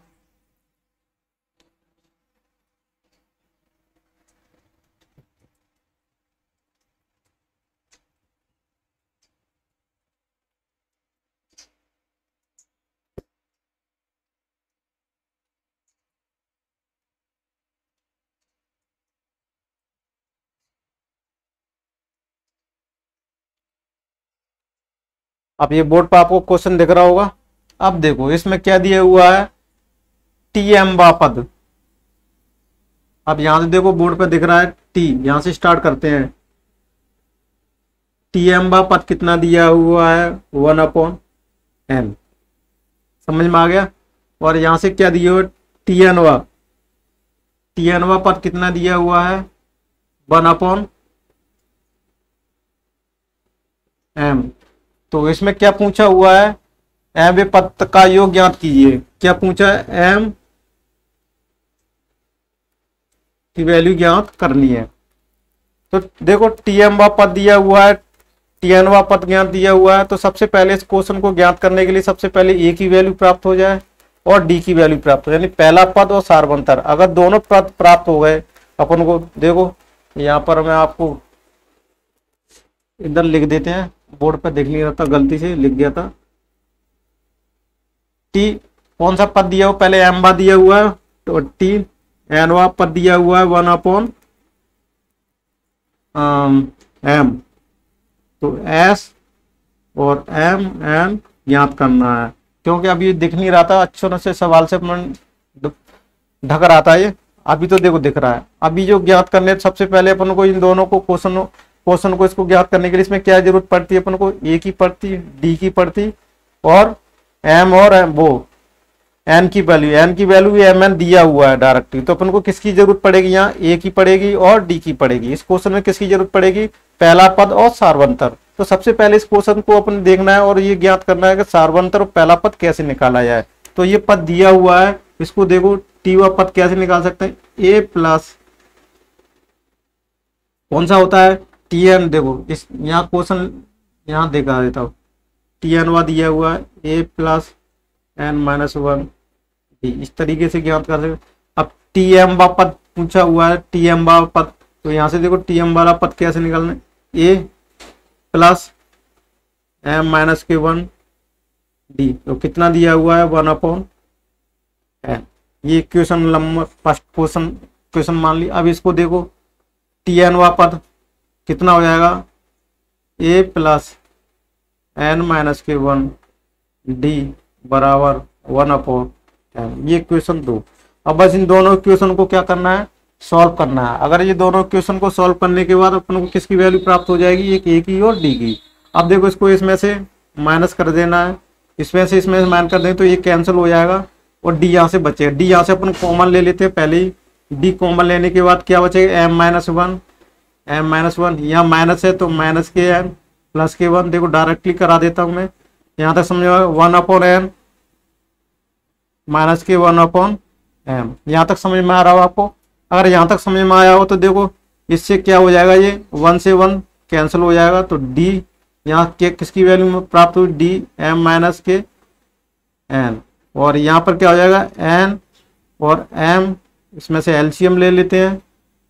अब ये बोर्ड पर आपको क्वेश्चन दिख रहा होगा। अब देखो इसमें क्या दिया हुआ है, टीएम वा पद। अब यहां से देखो बोर्ड पे दिख रहा है टी, यहां से स्टार्ट करते हैं। टीएम वा पद कितना दिया हुआ है, 1/n, समझ में आ गया। और यहां से क्या दिया हुआ है, टीएन वा पद कितना दिया हुआ है, 1/m। तो इसमें क्या पूछा हुआ है, एम वे पद का योग ज्ञात कीजिए। क्या पूछा है, एम की वैल्यू ज्ञात करनी है। तो देखो टीएम वा पद दिया हुआ है, टीएन वा पद ज्ञात दिया हुआ है। तो सबसे पहले इस क्वेश्चन को ज्ञात करने के लिए सबसे पहले ए की वैल्यू प्राप्त हो जाए और डी की वैल्यू प्राप्त हो, यानी पहला पद और सार्वंतर। अगर दोनों पद प्राप्त हो गए अपन को, देखो यहाँ पर मैं आपको इधर लिख देते हैं, बोर्ड पर देख लिया था, गलती से लिख गया था। टी कौन सा पद दिया हुआ, पहले एम वा दिया हुआ है, तो टी एन वा पद दिया हुआ है 1/m। तो एस और एम एन ज्ञात करना है, क्योंकि अभी दिख नहीं रहा था अच्छे से, सवाल से ढक रहा था ये। अभी तो देखो दिख रहा है। अभी जो ज्ञात करने, सबसे पहले अपन को इन दोनों को क्वेश्चन को इसको ज्ञात करने के लिए इसमें क्या जरूरत पड़ती है, अपन को ए की पड़ती, डी की पड़ती और एम और वो एन की वैल्यू एम एन दिया हुआ है डायरेक्टली। तो अपन को किसकी जरूरत पड़ेगी, यहाँ ए की पड़ेगी और डी की पड़ेगी। इस क्वेश्चन में किसकी जरूरत पड़ेगी, पहला पद और सार्वंतर। तो सबसे पहले इस क्वेश्चन को अपन देखना है और ये ज्ञात करना है कि सार्वंतर और पहला पद कैसे निकाला जाए। तो ये पद दिया हुआ है, इसको देखो टी वा पद कैसे निकाल सकते हैं, ए प्लस कौन सा होता है, टी एन। देखो इस यहाँ क्वेश्चन यहाँ देखा देता हूँ, टी एन वा दिया हुआ है, ए प्लस n-1, इस तरीके से ज्ञात कर सकते। अब टी एम वा पद पूछा हुआ है, टी एम वा पद, तो यहाँ से देखो टी एम वाला पद कैसे निकालना है, ए प्लस m-1 डी। तो कितना दिया हुआ है, 1/n। ये क्वेश्चन नंबर फर्स्ट क्वेश्चन मान ली। अब इसको देखो टी एन वा पद कितना हो जाएगा, ए प्लस n-1 डी बराबर 1/n। ये क्वेश्चन 2। अब बस इन दोनों क्वेश्चन को क्या करना है, सॉल्व करना है। अगर ये दोनों क्वेश्चन को सॉल्व करने के बाद अपन को किसकी वैल्यू प्राप्त हो जाएगी, एक ए की और डी की। अब देखो इसको इसमें से माइनस कर देना है, इसमें से माइनस कर दें तो ये कैंसिल हो जाएगा और डी यहाँ से बचेगा। डी यहाँ से अपन कॉमन ले लेते हैं पहले ही। डी कॉमन लेने के बाद क्या बचेगा, m-1 यहाँ माइनस है तो माइनस के n प्लस के 1। देखो डायरेक्टली करा देता हूँ मैं, यहाँ तक समझ 1/n माइनस के 1/m। यहाँ तक समझ में आ रहा हो आपको। अगर यहाँ तक समझ में आया हो तो देखो इससे क्या हो जाएगा, ये 1 से 1 कैंसिल हो जाएगा। तो डी यहाँ के किसकी वैल्यू प्राप्त हुई, डी m-n। और यहाँ पर क्या हो जाएगा, n और m, इसमें से एलसीएम ले लेते हैं,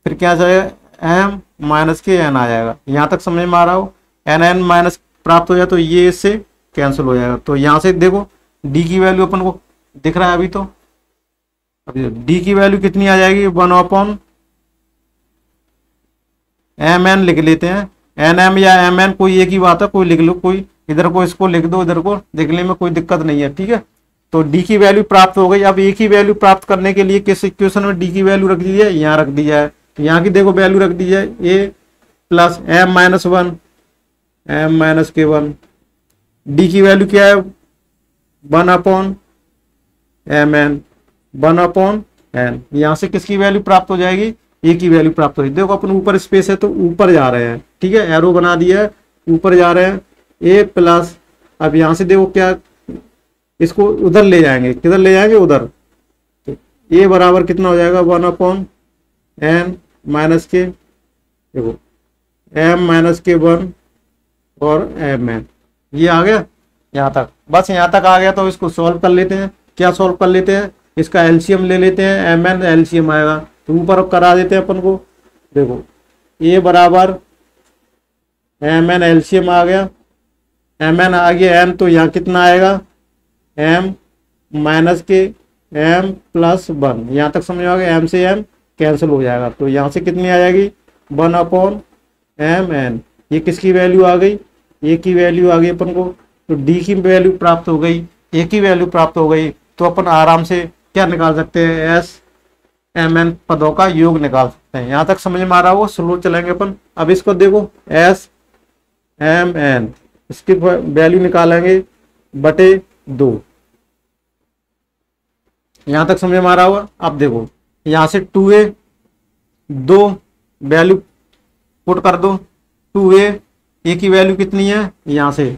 फिर क्या आ जाएगा, m-n आ जाएगा। यहाँ तक समझ में आ रहा हो। n प्राप्त हो जाए तो ये इससे कैंसिल हो जाएगा। तो यहाँ से देखो डी की वैल्यू अपन को दिख रहा है अभी। तो अभी डी की वैल्यू कितनी आ जाएगी, 1/mn लिख लेते हैं। nm या mn कोई एक ही बात है, कोई लिख लो, कोई इधर को इसको लिख दो, इधर को लिखने में कोई दिक्कत नहीं है, ठीक है। तो डी की वैल्यू प्राप्त हो गई। अब ए की वैल्यू प्राप्त करने के लिए किस इक्वेशन में डी की वैल्यू रख दी जाए, यहाँ रख दी जाए। तो यहाँ की देखो वैल्यू रख दी जाए, ए प्लस m-1 m-1। डी की वैल्यू क्या है, 1/mn 1/n। यहाँ से किसकी वैल्यू प्राप्त हो जाएगी, ए की वैल्यू प्राप्त हो जाएगी। देखो अपन ऊपर स्पेस है तो ऊपर जा रहे हैं, ठीक है, एरो बना दिया है, ऊपर जा रहे हैं। ए प्लस, अब यहाँ से देखो क्या, इसको उधर ले जाएंगे, किधर ले जाएंगे, उधर। तो ए बराबर कितना हो जाएगा, 1/n माइनस के, देखो एम माइनस के वन और एम एन, ये आ गया यहाँ तक। बस यहाँ तक आ गया तो इसको सॉल्व कर लेते हैं। क्या सॉल्व कर लेते हैं, इसका एलसीएम ले लेते हैं, एम एन एलसीएम आएगा तो ऊपर करा देते हैं अपन को। देखो ए बराबर एम एन एलसीएम आ गया, एम एन आ गया एम, तो यहाँ कितना आएगा एम माइनस के एम प्लस वन, यहाँ तक समझ में आ गया। एम से एम कैंसिल हो जाएगा तो यहाँ से कितनी आ जाएगी 1/m n। ये किसकी वैल्यू आ गई, ए की वैल्यू आ गई अपन को, तो डी की वैल्यू प्राप्त हो गई, ए की वैल्यू प्राप्त हो गई। तो अपन आराम से क्या निकाल सकते हैं, एस एम एन पदों का योग निकाल सकते हैं। यहाँ तक समझ में आ रहा हो, स्लो चलेंगे अपन। अब इसको देखो एस एम एन, इसकी वैल्यू निकालेंगे बटे 2। यहाँ तक समझ में आ रहा होगा। अब देखो यहाँ से 2a, 2 वैल्यू पुट कर दो, 2a, ए की वैल्यू कितनी है यहाँ से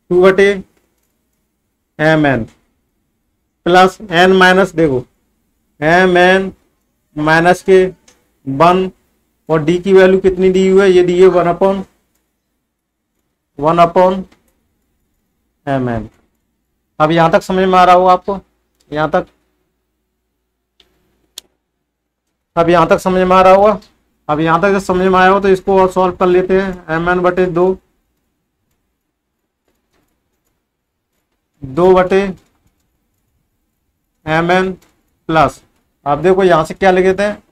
2/mn प्लस n माइनस, देखो mn माइनस के 1 और d की वैल्यू कितनी दी हुई है, ये दी है 1/mn। अब यहाँ तक समझ में आ रहा होगा आपको, यहाँ तक, अब यहाँ तक समझ में आ रहा होगा। अब यहाँ तक जब समझ में आया हो तो इसको और सॉल्व कर लेते हैं। mn बटे 2, 2/mn प्लस, आप देखो यहाँ से क्या लिख देते हैं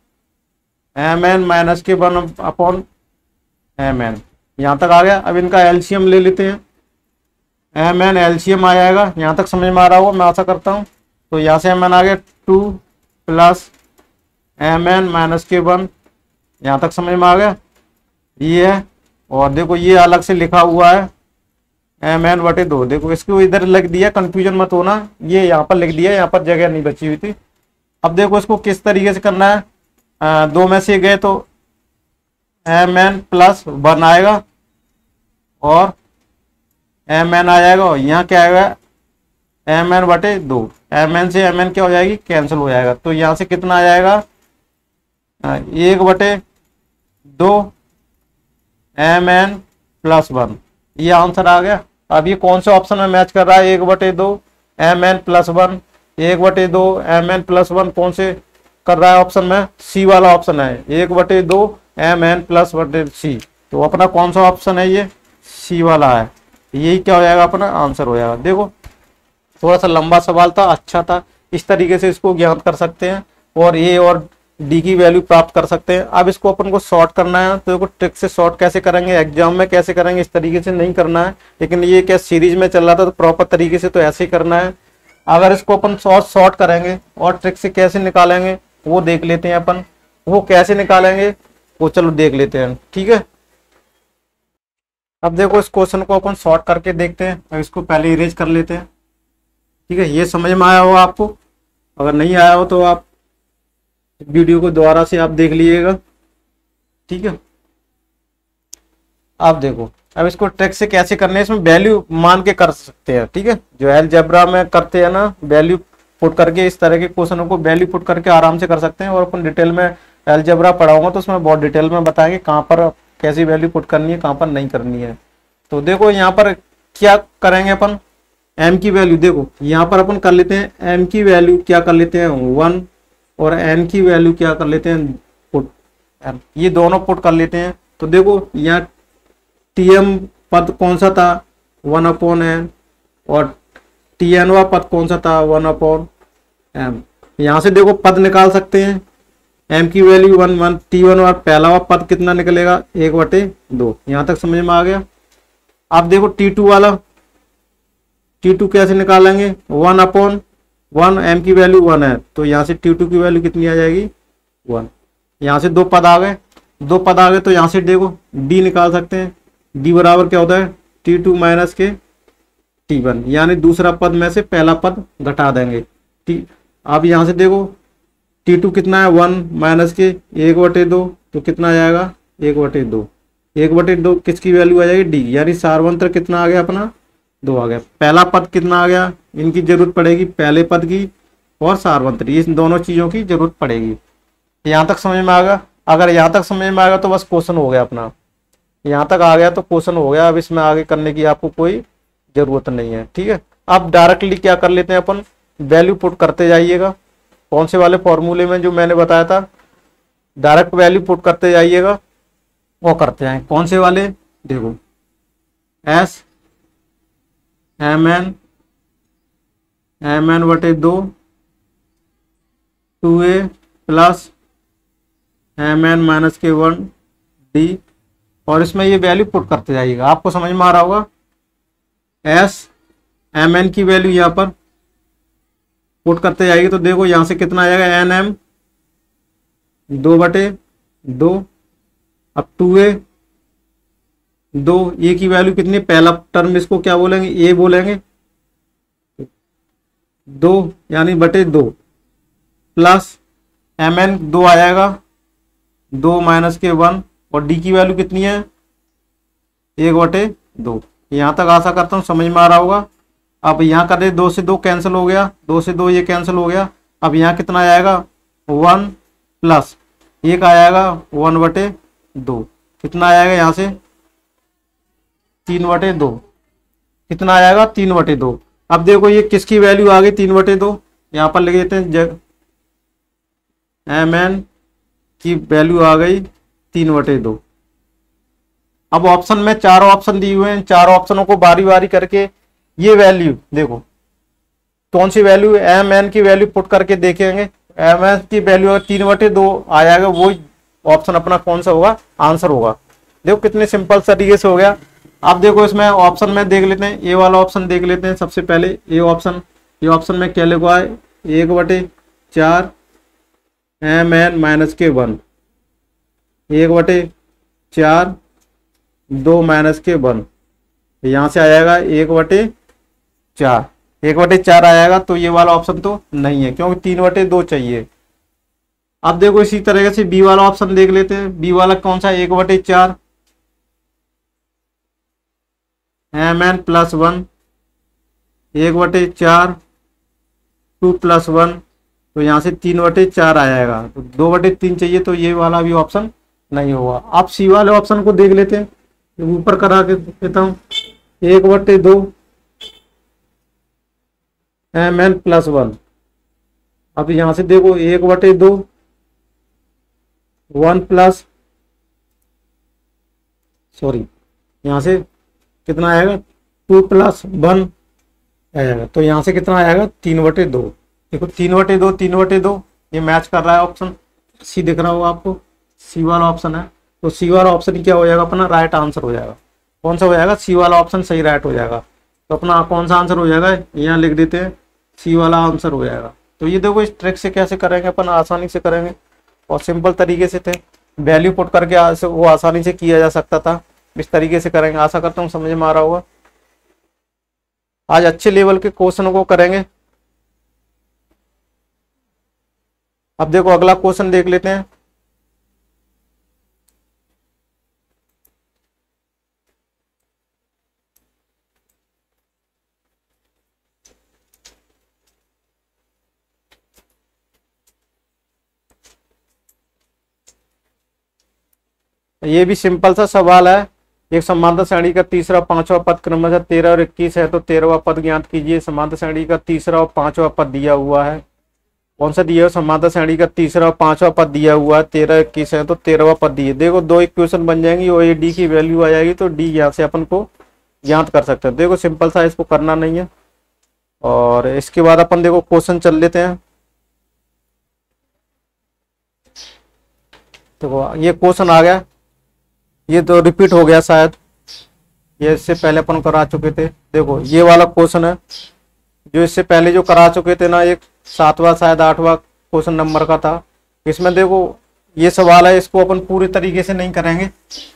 mn माइनस के 1/mn, यहाँ तक आ गया। अब इनका एलसीएम ले लेते हैं, mn एलसीएम आ जाएगा। यहाँ तक समझ में आ रहा होगा, मैं आशा करता हूँ। तो यहाँ से mn आ गया 2 प्लस mn माइनस के 1, यहाँ तक समझ में आ गया ये है। और देखो ये अलग से लिखा हुआ है mn बटे 2, देखो इसको इधर लिख दिया, कंफ्यूजन मत होना, ये यहाँ पर लिख दिया, यहाँ पर जगह नहीं बची हुई थी। अब देखो इसको किस तरीके से करना है, 2 में से गए तो mn प्लस 1 आएगा और mn आ जाएगा, और यहाँ क्या आएगा mn बटे 2, mn से mn क्या हो जाएगी, कैंसिल हो जाएगा। तो यहाँ से कितना आ जाएगा 1/2 mn प्लस 1, ये आंसर आ गया। अब ये कौन से ऑप्शन में मैच कर रहा है, 1/2 mn प्लस 1, 1/2 mn प्लस 1 कौन से कर रहा है ऑप्शन में, सी वाला ऑप्शन है, 1/2 mn प्लस सी। तो अपना कौन सा ऑप्शन है, ये सी वाला है, यही क्या हो जाएगा अपना आंसर हो जाएगा। देखो थोड़ा सा लंबा सवाल था, अच्छा था, इस तरीके से इसको ज्ञात कर सकते हैं और ए और डी की वैल्यू प्राप्त कर सकते हैं। अब इसको अपन को सॉर्ट करना है, तो देखो ट्रिक से सॉर्ट कैसे करेंगे, एग्जाम में कैसे करेंगे, इस तरीके से नहीं करना है, लेकिन ये क्या सीरीज में चल रहा था तो प्रॉपर तरीके से तो ऐसे ही करना है। अगर इसको अपन सॉर्ट करेंगे और ट्रिक से कैसे निकालेंगे वो देख लेते हैं अपन, वो कैसे निकालेंगे वो चलो देख लेते हैं, ठीक है। अब देखो इस क्वेश्चन को अपन सॉर्ट करके देखते हैं। अब इसको पहले इरेज कर लेते हैं, ठीक है। ये समझ में आया हो आपको, अगर नहीं आया हो तो आप वीडियो को दोबारा से आप देख लीजिएगा, ठीक है। आप देखो अब इसको ट्रिक से कैसे करने है, इसमें वैल्यू मान के कर सकते हैं, ठीक है। जो अलजेब्रा में करते हैं ना, वैल्यू पुट करके, इस तरह के क्वेश्चनों को वैल्यू पुट करके आराम से कर सकते हैं। और अपन डिटेल में अलजेब्रा पढ़ाऊंगा तो उसमें बहुत डिटेल में बताएंगे कहाँ पर कैसी वैल्यू पुट करनी है, कहाँ पर नहीं करनी है। तो देखो यहाँ पर क्या करेंगे अपन, m की वैल्यू देखो यहाँ पर अपन कर लेते हैं, m की वैल्यू क्या कर लेते हैं 1 और n की वैल्यू क्या कर लेते हैं पुट, ये दोनों पुट कर लेते हैं। तो देखो यहाँ tm पद कौन सा था 1/n और tn पद कौन सा था 1/m। यहाँ से देखो पद निकाल सकते हैं, m की वैल्यू 1 t1 और पहला पद कितना निकलेगा 1/2, यहाँ तक समझ में आ गया। अब देखो t2 वाला, t2 कैसे निकालेंगे 1/1, m की वैल्यू 1 है तो यहाँ से t2 की वैल्यू कितनी आ जाएगी 1। यहाँ से दो पद आ गए, तो यहाँ से देखो d निकाल सकते हैं, d बराबर क्या होता है t2 माइनस के t1, यानी दूसरा पद में से पहला पद घटा देंगे अब यहाँ से देखो t2 कितना है 1 माइनस के 1/2, तो कितना आ जाएगा 1/2, 1/2 किसकी वैल्यू आ जाएगी d, यानी सार्वंत्र कितना आ गया अपना 2 आ गया। पहला पद कितना आ गया, इनकी जरूरत पड़ेगी पहले पद की और सार्वंत्र, इन दोनों चीजों की जरूरत पड़ेगी। यहाँ तक समझ में आ गया, अगर यहाँ तक समझ में आ गया तो बस क्वेश्चन हो गया अपना, यहाँ तक आ गया तो क्वेश्चन हो गया। अब इसमें आगे करने की आपको कोई जरूरत नहीं है, ठीक है। अब डायरेक्टली क्या कर लेते हैं अपन, वैल्यू पुट करते जाइएगा। कौन से वाले फॉर्मूले में जो मैंने बताया था, डायरेक्ट वैल्यू पुट करते जाइएगा, वो करते हैं। कौन से वाले, देखो एस एम एन बटे 2 2a plus M N minus के 1 डी, और इसमें ये वैल्यू पुट करते जाइएगा। आपको समझ में आ रहा होगा। एस एम एन की वैल्यू यहाँ पर पुट करते जाइए तो देखो यहाँ से कितना आएगा, एन एम 2 बटे 2, अब 2a 2, ए की वैल्यू कितनी, पहला टर्म इसको क्या बोलेंगे, ए बोलेंगे, 2 यानी बटे 2 प्लस एम एन 2 आ जाएगा, 2 माइनस के 1, और डी की वैल्यू कितनी है, 1 बटे 2। यहाँ तक आशा करता हूँ समझ में आ रहा होगा। अब यहाँ कर दे, 2 से 2 कैंसिल हो गया, 2 से 2 ये कैंसिल हो गया। अब यहाँ कितना आएगा, 1 प्लस 1 आ जाएगा 1 बटे 2, कितना आएगा यहाँ से 3 बटे 2, कितना आएगा 3 बटे 2। अब देखो ये किसकी वैल्यू आ गई, 3 बटे 2, यहाँ पर लिख देते हैं एम एन की वैल्यू आ गई 3 बटे 2। अब ऑप्शन में 4 ऑप्शन दिए हुए हैं, 4 ऑप्शनों को बारी बारी करके ये वैल्यू देखो कौन सी वैल्यू, एम एन की वैल्यू पुट करके देखेंगे। एम एन की वैल्यू अगर 3 बटे 2 आ जाएगा, वो ऑप्शन अपना कौन सा होगा, आंसर होगा। देखो कितने सिंपल तरीके से हो गया। अब देखो इसमें ऑप्शन में देख लेते हैं, ए वाला ऑप्शन देख लेते हैं। सबसे पहले ए ऑप्शन, ये ऑप्शन में क्या लिखा है, 1 बटे 4 एम एन माइनस के 1, 1 बटे 4 2 माइनस के 1, यहाँ से आ जाएगा 1 बटे 4, 1 बटे 4 आएगा। तो ये वाला ऑप्शन तो नहीं है क्योंकि 3 बटे 2 चाहिए। अब देखो इसी तरीके से बी वाला ऑप्शन देख लेते हैं। बी वाला कौन सा, 1 बटे 4 एम एन प्लस 1, 1 बटे 4 2 प्लस 1, तो यहाँ से 3 बटे 4 आ जाएगा। तो 2 बटे 3 चाहिए, तो ये वाला भी ऑप्शन नहीं होगा। अब सी वाले ऑप्शन को देख लेते हैं, ऊपर करा के देता हूँ, 1 बटे 2 एम एन प्लस 1। अब यहाँ से देखो 1 बटे 2 1 प्लस, सॉरी यहाँ से कितना आएगा 2 प्लस 1 आएगा, तो यहाँ से कितना आएगा 3 बटे 2। देखो 3 बटे 2 3 बटे 2 ये मैच कर रहा है। ऑप्शन सी दिख रहा होगा आपको, सी वाला ऑप्शन है। तो सी वाला ऑप्शन क्या हो जाएगा, अपना राइट आंसर हो जाएगा। कौन सा हो जाएगा, सी वाला ऑप्शन सही राइट हो जाएगा। तो अपना कौन सा आंसर हो जाएगा, यहाँ लिख देते हैं सी वाला आंसर हो जाएगा। तो ये देखो इस ट्रिक से कैसे करेंगे अपन, आसानी से करेंगे और सिंपल तरीके से थे। वैल्यू पुट करके वो आसानी से किया जा सकता था, इस तरीके से करेंगे। आशा करता हूँ समझ में आ रहा होगा। आज अच्छे लेवल के क्वेश्चन को करेंगे। अब देखो अगला क्वेश्चन देख लेते हैं। ये भी सिंपल सा सवाल है। एक समांतर श्रेणी का तीसरा पांचवा पद क्रमशः 13 और 21 है, तो 13वां पद ज्ञात कीजिए। समांतर श्रेणी का तीसरा और पांचवा पद दिया हुआ है। कौन सा दिया है, समांतर श्रेणी का तीसरा और पांचवा पद दिया हुआ है। 13 21 है तो 13वां पद दिए। देखो 2 इक्वेशन बन जाएंगी और ये डी की वैल्यू आ जाएगी, तो डी यहाँ से अपन को ज्ञात कर सकते हैं। देखो सिंपल सा, इसको करना नहीं है। और इसके बाद अपन देखो क्वेश्चन चल लेते हैं। देखो ये क्वेश्चन आ गया, ये तो रिपीट हो गया शायद, ये इससे पहले अपन करा चुके थे। देखो ये वाला क्वेश्चन है जो इससे पहले जो करा चुके थे ना, एक 7वां शायद 8वां क्वेश्चन नंबर का था। इसमें देखो ये सवाल है, इसको अपन पूरे तरीके से नहीं करेंगे,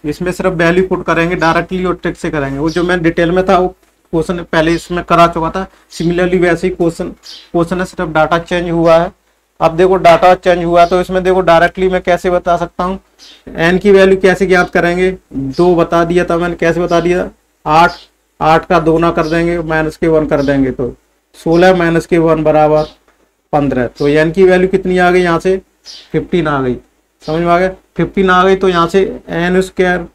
इसमें सिर्फ वैल्यू पुट करेंगे डायरेक्टली और ट्रिक से करेंगे। वो जो मैं डिटेल में था वो क्वेश्चन पहले इसमें करा चुका था। सिमिलरली वैसे ही क्वेश्चन है, सिर्फ डाटा चेंज हुआ है। अब देखो डाटा चेंज हुआ तो इसमें देखो डायरेक्टली मैं कैसे बता सकता हूँ, एन की वैल्यू कैसे ज्ञात करेंगे, 2 बता दिया था मैंने, कैसे बता दिया, 8 का 2 ना कर देंगे, माइनस के 1 कर देंगे, तो 16 माइनस के 1 बराबर 15। तो एन की वैल्यू कितनी आ गई, यहाँ से 15 आ गई। समझ में आ गया, 15 आ गई। तो यहाँ से एन स्क्वायर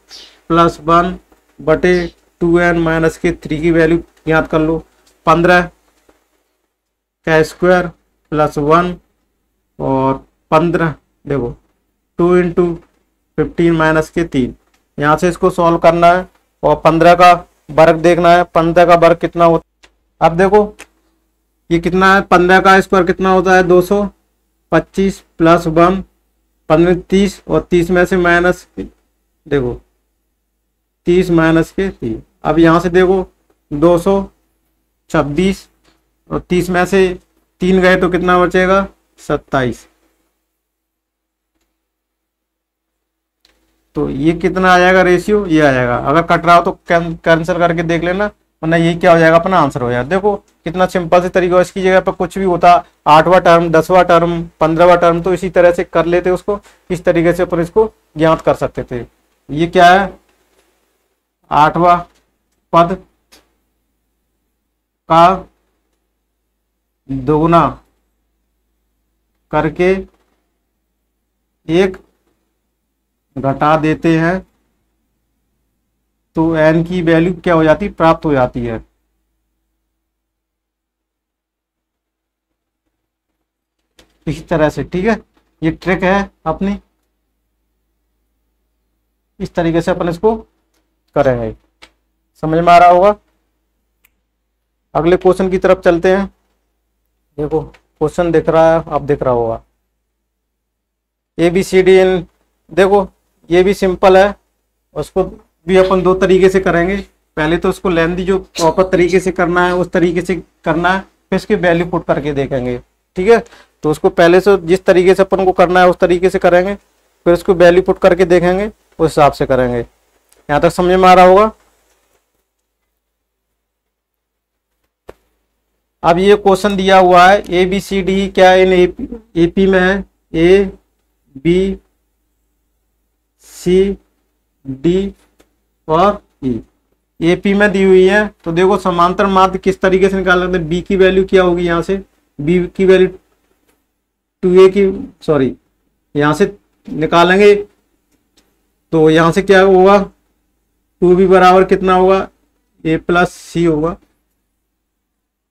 प्लस 1 बटे 2n माइनस के 3 की वैल्यू याद कर लो। 15 का स्क्वायर प्लस 1 और 15 देखो 2 इंटू 15 माइनस के 3। यहाँ से इसको सॉल्व करना है और 15 का वर्ग देखना है। 15 का वर्ग कितना होता है, अब देखो ये कितना है, 15 का स्क्वायर कितना होता है 225 प्लस 1 15 30 और 30 में से माइनस देखो 30 माइनस के 3। अब यहाँ से देखो 226 और 30 में से 3 गए तो कितना बचेगा 27। तो ये कितना आ जाएगा रेशियो, ये आ जाएगा। अगर कट रहा हो तो कैंसिल करके देख लेना, वरना ये क्या हो जाएगा अपना आंसर हो जाएगा। देखो कितना सिंपल से तरीका, इसकी जगह पर कुछ भी होता 8वां टर्म 10वां टर्म 15वां टर्म तो इसी तरह से कर लेते उसको, इस तरीके से अपन इसको ज्ञात कर सकते थे। ये क्या है 8वां पद का दोगुना करके एक घटा देते हैं तो n की वैल्यू क्या हो जाती प्राप्त हो जाती है। इसी तरह से, ठीक है, ये ट्रिक है अपनी, इस तरीके से अपन इसको करेंगे। समझ में आ रहा होगा। अगले क्वेश्चन की तरफ चलते हैं। देखो क्वेश्चन दिख रहा है, आप दिख रहा होगा ABCD। देखो ये भी सिंपल है, उसको भी अपन दो तरीके से करेंगे। पहले तो उसको लेंदी जो प्रॉपर तरीके से करना है उस तरीके से करना है, फिर इसकी वैल्यू पुट करके देखेंगे, ठीक है। तो उसको पहले से जिस तरीके से अपन को करना है उस तरीके से करेंगे, फिर उसको वैल्यू पुट करके देखेंगे, उस हिसाब से करेंगे। यहाँ तक समझ में आ रहा होगा। अब ये क्वेश्चन दिया हुआ है ABCD क्या इन AP में है ABCD और E AP में दी हुई है। तो देखो समांतर माध्य किस तरीके से निकाल सकते हैं। B की वैल्यू क्या होगी, यहाँ से B की वैल्यू 2A की सॉरी यहाँ से निकालेंगे तो यहाँ से क्या होगा 2B बराबर कितना होगा A प्लस C होगा।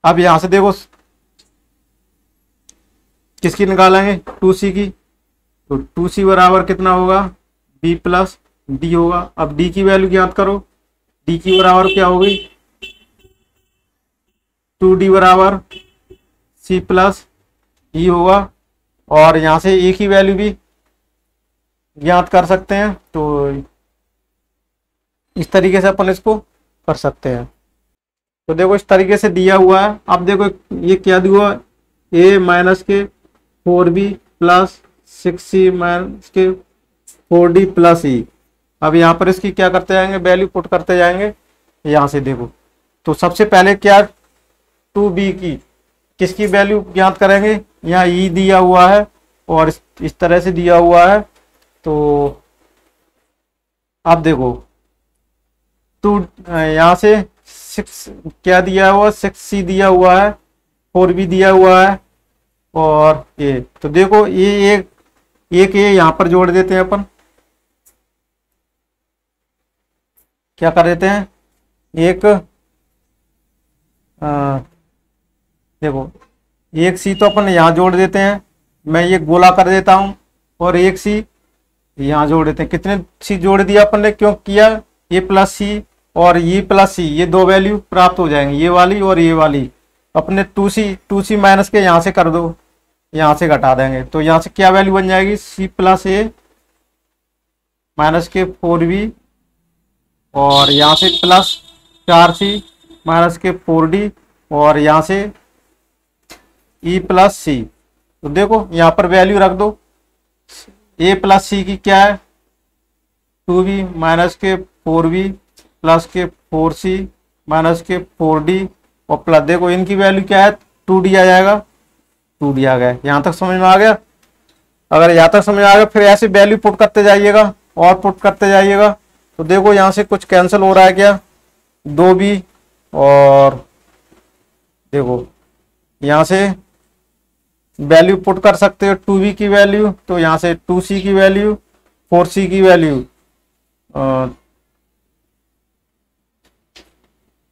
अब यहां से देखो किसकी निकालेंगे 2C की, तो 2C बराबर कितना होगा B प्लस D होगा। अब D की वैल्यू ज्ञात करो, D की बराबर क्या होगी 2D बराबर C प्लस E होगा। और यहां से A की वैल्यू भी ज्ञात कर सकते हैं, तो इस तरीके से अपन इसको कर सकते हैं। तो देखो इस तरीके से दिया हुआ है। अब देखो ये क्या दिया हुआ A माइनस के 4B प्लस 6C माइनस के 4D प्लस E। अब यहाँ पर इसकी क्या करते जाएंगे वैल्यू पुट करते जाएंगे। यहाँ से देखो तो सबसे पहले क्या 2B की किसकी वैल्यू ज्ञात करेंगे, यहाँ E दिया हुआ है और इस तरह से दिया हुआ है। तो अब देखो टू यहाँ से 6 क्या दिया हुआ 6C दिया हुआ है, 4B दिया हुआ है और A। तो देखो ये एक A यहाँ पर जोड़ देते हैं अपन, क्या कर देते हैं एक देखो एक C तो अपन यहाँ जोड़ देते हैं, मैं ये गोला कर देता हूँ और एक C यहाँ जोड़ देते हैं। कितने C जोड़ दिया अपन ने, क्यों किया A प्लस C और ये प्लस C, ये दो वैल्यू प्राप्त हो जाएंगी, ये वाली और ये वाली। अपने 2C माइनस के यहाँ से कर दो, यहाँ से घटा देंगे तो यहाँ से क्या वैल्यू बन जाएगी C प्लस A माइनस के 4B और यहाँ से प्लस 4C माइनस के 4D और यहाँ से E प्लस C। तो देखो यहाँ पर वैल्यू रख दो, A प्लस C की क्या है 2B माइनस के 4B प्लस के 4C माइनस के 4D और प्लस देखो इनकी वैल्यू क्या है 2D आ जाएगा, 2D आ गया। यहाँ तक समझ में आ गया। अगर यहाँ तक समझ में आ गया फिर ऐसे वैल्यू पुट करते जाइएगा और पुट करते जाइएगा। तो देखो यहाँ से कुछ कैंसिल हो रहा है क्या 2B और देखो यहाँ से वैल्यू पुट कर सकते हो 2B की वैल्यू, तो यहाँ से 2C की वैल्यू 4C की वैल्यू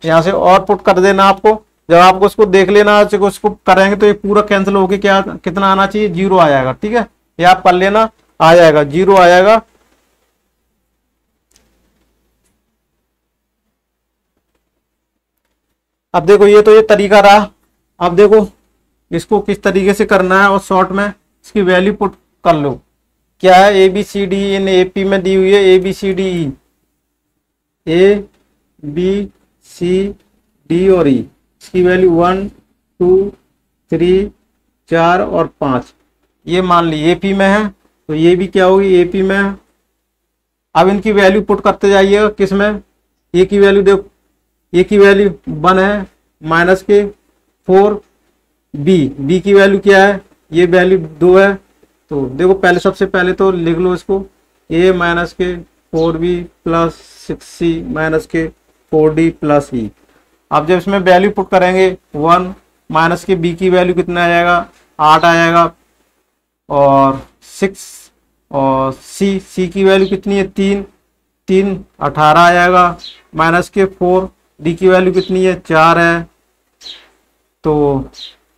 यहाँ से और पुट कर देना आपको। जब आपको उसको देख लेना, उसको करेंगे तो ये पूरा कैंसिल होके क्या कितना आना चाहिए, 0 आ जाएगा। ठीक है, ये आप कर लेना, आ जाएगा 0 आ जाएगा। अब देखो ये तो ये तरीका रहा। अब देखो इसको किस तरीके से करना है और शॉर्ट में इसकी वैल्यू पुट कर लो। क्या है, A B C D in AP में दी हुई है, A B C D E, A B C D और ई, इसकी वैल्यू 1 2 3 4 और 5, ये मान ली एपी में है, तो ये भी क्या होगी, एपी में है। अब इनकी वैल्यू पुट करते जाइएगा किस में, ए की वैल्यू देखो, ए की वैल्यू 1 है, माइनस के 4, बी की वैल्यू क्या है, ये वैल्यू 2 है। तो देखो पहले सबसे पहले तो लिख लो इसको, ए माइनस के 4b प्लस 6c माइनस के 4d प्लस ई। अब जब इसमें वैल्यू पुट करेंगे 1 माइनस के बी की वैल्यू कितना आ जाएगा, 8 आ जाएगा, और 6 और सी की वैल्यू कितनी है, 3 18 आ जाएगा, माइनस के 4, डी की वैल्यू कितनी है, 4 है, तो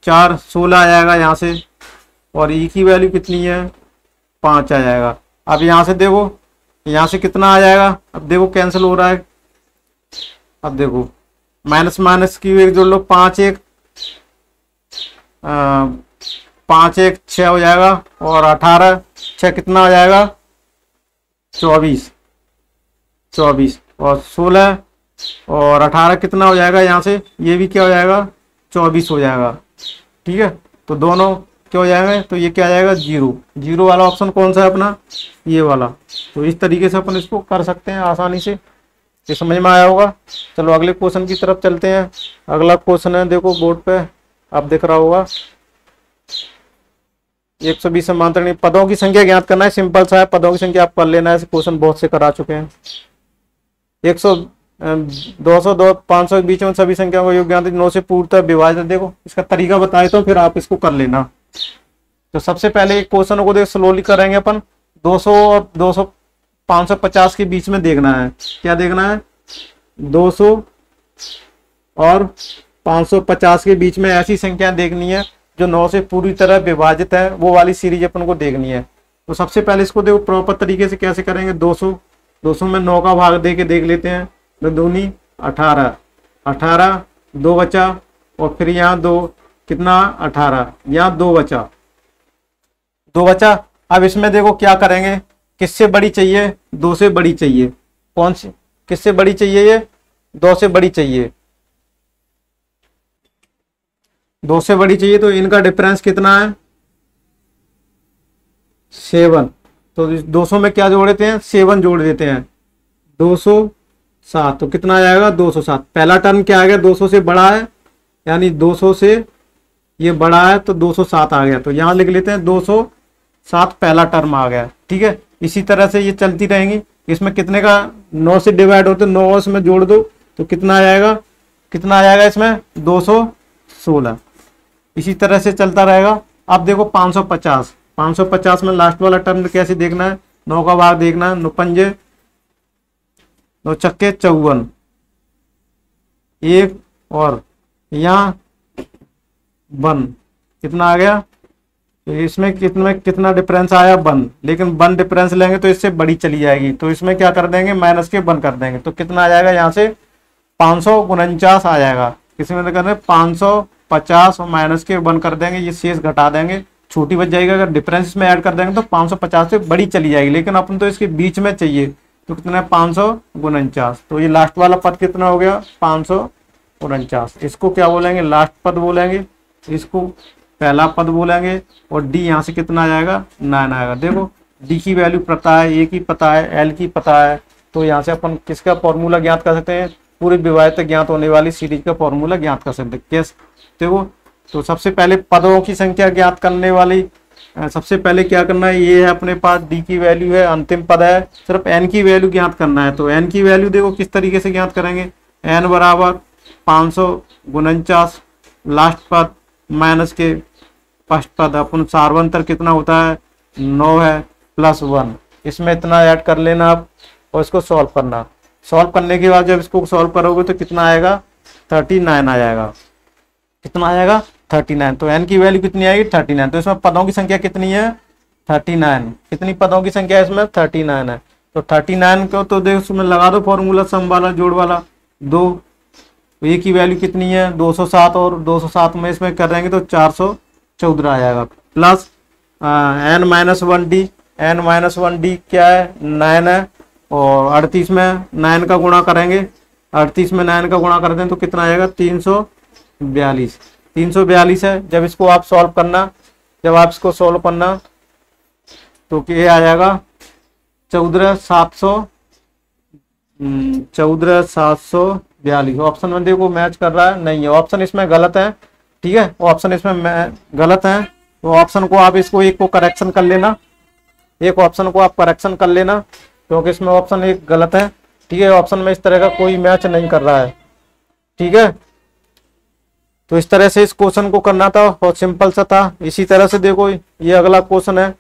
4 16 आ जाएगा यहाँ से, और ई की वैल्यू कितनी है, 5 आ जाएगा। अब यहाँ से देखो, यहाँ से कितना आ जाएगा, अब देखो कैंसिल हो रहा है। अब देखो माइनस माइनस की एक जोड़ लो, 5 1 6 हो जाएगा, और 18 6 कितना आ जाएगा, 24 और 16 और 18 कितना हो जाएगा, यहाँ से ये भी क्या हो जाएगा, 24 हो जाएगा। ठीक है, तो दोनों क्या हो जाएंगे, तो ये क्या आ जाएगा, 0 वाला ऑप्शन कौन सा है अपना, ये वाला। तो इस तरीके से अपन इसको कर सकते हैं आसानी से, ये समझ में आया होगा। चलो अगले क्वेश्चन की तरफ चलते हैं। अगला क्वेश्चन है, देखो बोर्ड पे आप दिख रहा होगा, 120 समांतर पदों की संख्या ज्ञात करना है। सिंपल सा है, पदों की संख्या आप कर लेना है, क्वेश्चन बहुत से करा चुके हैं। 100 200 2 500 के बीच में सभी संख्याओं का योग ज्ञात 9 से पूर्णतः विभाजित। देखो इसका तरीका बताए तो फिर आप इसको कर लेना। तो सबसे पहले एक क्वेश्चन को देख स्लोली करेंगे अपन, 200 और 200 550 के बीच में देखना है। क्या देखना है, 200 और 550 के बीच में ऐसी संख्या देखनी है जो 9 से पूरी तरह विभाजित है, वो वाली सीरीज अपन को देखनी है। तो सबसे पहले इसको देखो प्रॉपर तरीके से कैसे करेंगे, 200 में 9 का भाग दे के देख लेते हैं। तो दूनी 18 2 बचा, और फिर यहाँ 2 कितना 18, यहाँ 2 बचा। अब इसमें देखो क्या करेंगे, किससे बड़ी चाहिए, 2 से बड़ी चाहिए। कौन सी, किससे बड़ी चाहिए, ये 2 से बड़ी चाहिए, 2 से बड़ी चाहिए। तो इनका डिफरेंस कितना है, 7। तो 200 में क्या जोड़ देते हैं, 7 जोड़ देते हैं, 207। तो कितना आ जाएगा, 207। पहला टर्म क्या आ गया, 200 से बड़ा है, यानी 200 से ये बड़ा है, तो 207 आ गया। तो यहाँ लिख लेते हैं 207 पहला टर्म आ गया। ठीक है, इसी तरह से ये चलती रहेंगी। इसमें कितने का 9 से डिवाइड होते, 9 इसमें जोड़ दो तो कितना आ जाएगा, इसमें 216। इसी तरह से चलता रहेगा। अब देखो 550 में लास्ट वाला टर्म कैसे देखना है, 9 का भाग देखना है, 9 पंजे 9 चक्के 54, 1 और यहाँ 1 कितना आ गया। तो इसमें कितना डिफरेंस आया, 1। लेकिन 1 डिफरेंस लेंगे तो इससे बड़ी चली जाएगी, तो इसमें क्या कर देंगे, माइनस के 1 कर देंगे। तो कितना आ जाएगा, यहाँ से 549 आ जाएगा। इसमें तो करना 550 और माइनस के 1 कर देंगे, ये शेष घटा देंगे, छोटी बच जाएगी। अगर डिफरेंस इसमें ऐड कर देंगे तो 550 से बड़ी चली जाएगी, लेकिन अपन तो इसके बीच में चाहिए। तो कितना है, 549। तो ये लास्ट वाला पद कितना हो गया, 549। इसको क्या बोलेंगे, लास्ट पद बोलेंगे, इसको पहला पद बोलेंगे। और डी यहाँ से कितना आ जाएगा, 9 आएगा। देखो डी की वैल्यू पता है, ए की पता है, एल की पता है। तो यहाँ से अपन किसका फॉर्मूला ज्ञात कर सकते हैं, पूरे विभाजित ज्ञात होने वाली सीरीज का फॉर्मूला ज्ञात कर सकते हैं। कैसे देखो, तो सबसे पहले पदों की संख्या ज्ञात करने वाली, सबसे पहले क्या करना है, ये है अपने पास डी की वैल्यू है, अंतिम पद है, सिर्फ एन की वैल्यू ज्ञात करना है। तो एन की वैल्यू देखो किस तरीके से ज्ञात करेंगे, एन बराबर 549 लास्ट पद माइनस के फर्स्ट पद। अपन सार्वंतर कितना होता है, 9 है, प्लस 1, इसमें इतना ऐड कर लेना आप, और इसको सॉल्व करना। सॉल्व करने के बाद जब इसको सॉल्व करोगे तो कितना आएगा, 39 आ जाएगा। कितना आ जाएगा? 39। तो n की वैल्यू कितनी आएगी? 39। तो इसमें पदों की संख्या कितनी है? 39। कितनी पदों की संख्या है इसमें? 39 है। तो 39 को तो देख उसमें लगा दो फॉर्मूला, सम वाला, जोड़ वाला, 2। तो ए की वैल्यू कितनी है? 207, और 207 में इसमें कर देंगे तो 414 आ जाएगा। Plus n minus 1d, n minus 1d क्या है? 9 है। और 38 में 9 का गुणा करेंगे, 38 में 9 का गुणा करते हैं तो कितना आएगा? 342। 342 है। जब इसको आप सॉल्व करना, जब आप इसको सॉल्व करना तो क्या आ जाएगा? 14742। ऑप्शन में देखो मैच कर रहा है? नहीं है, ऑप्शन इसमें गलत है। ठीक है, ऑप्शन इसमें गलत है। तो ऑप्शन को आप इसको एक को करेक्शन कर लेना, एक ऑप्शन को आप करेक्शन कर लेना, क्योंकि इसमें ऑप्शन एक गलत है। ठीक है, ऑप्शन में इस तरह का कोई मैच नहीं कर रहा है। ठीक है, तो इस तरह से इस क्वेश्चन को करना था, बहुत सिंपल सा था। इसी तरह से देखो ये अगला क्वेश्चन है,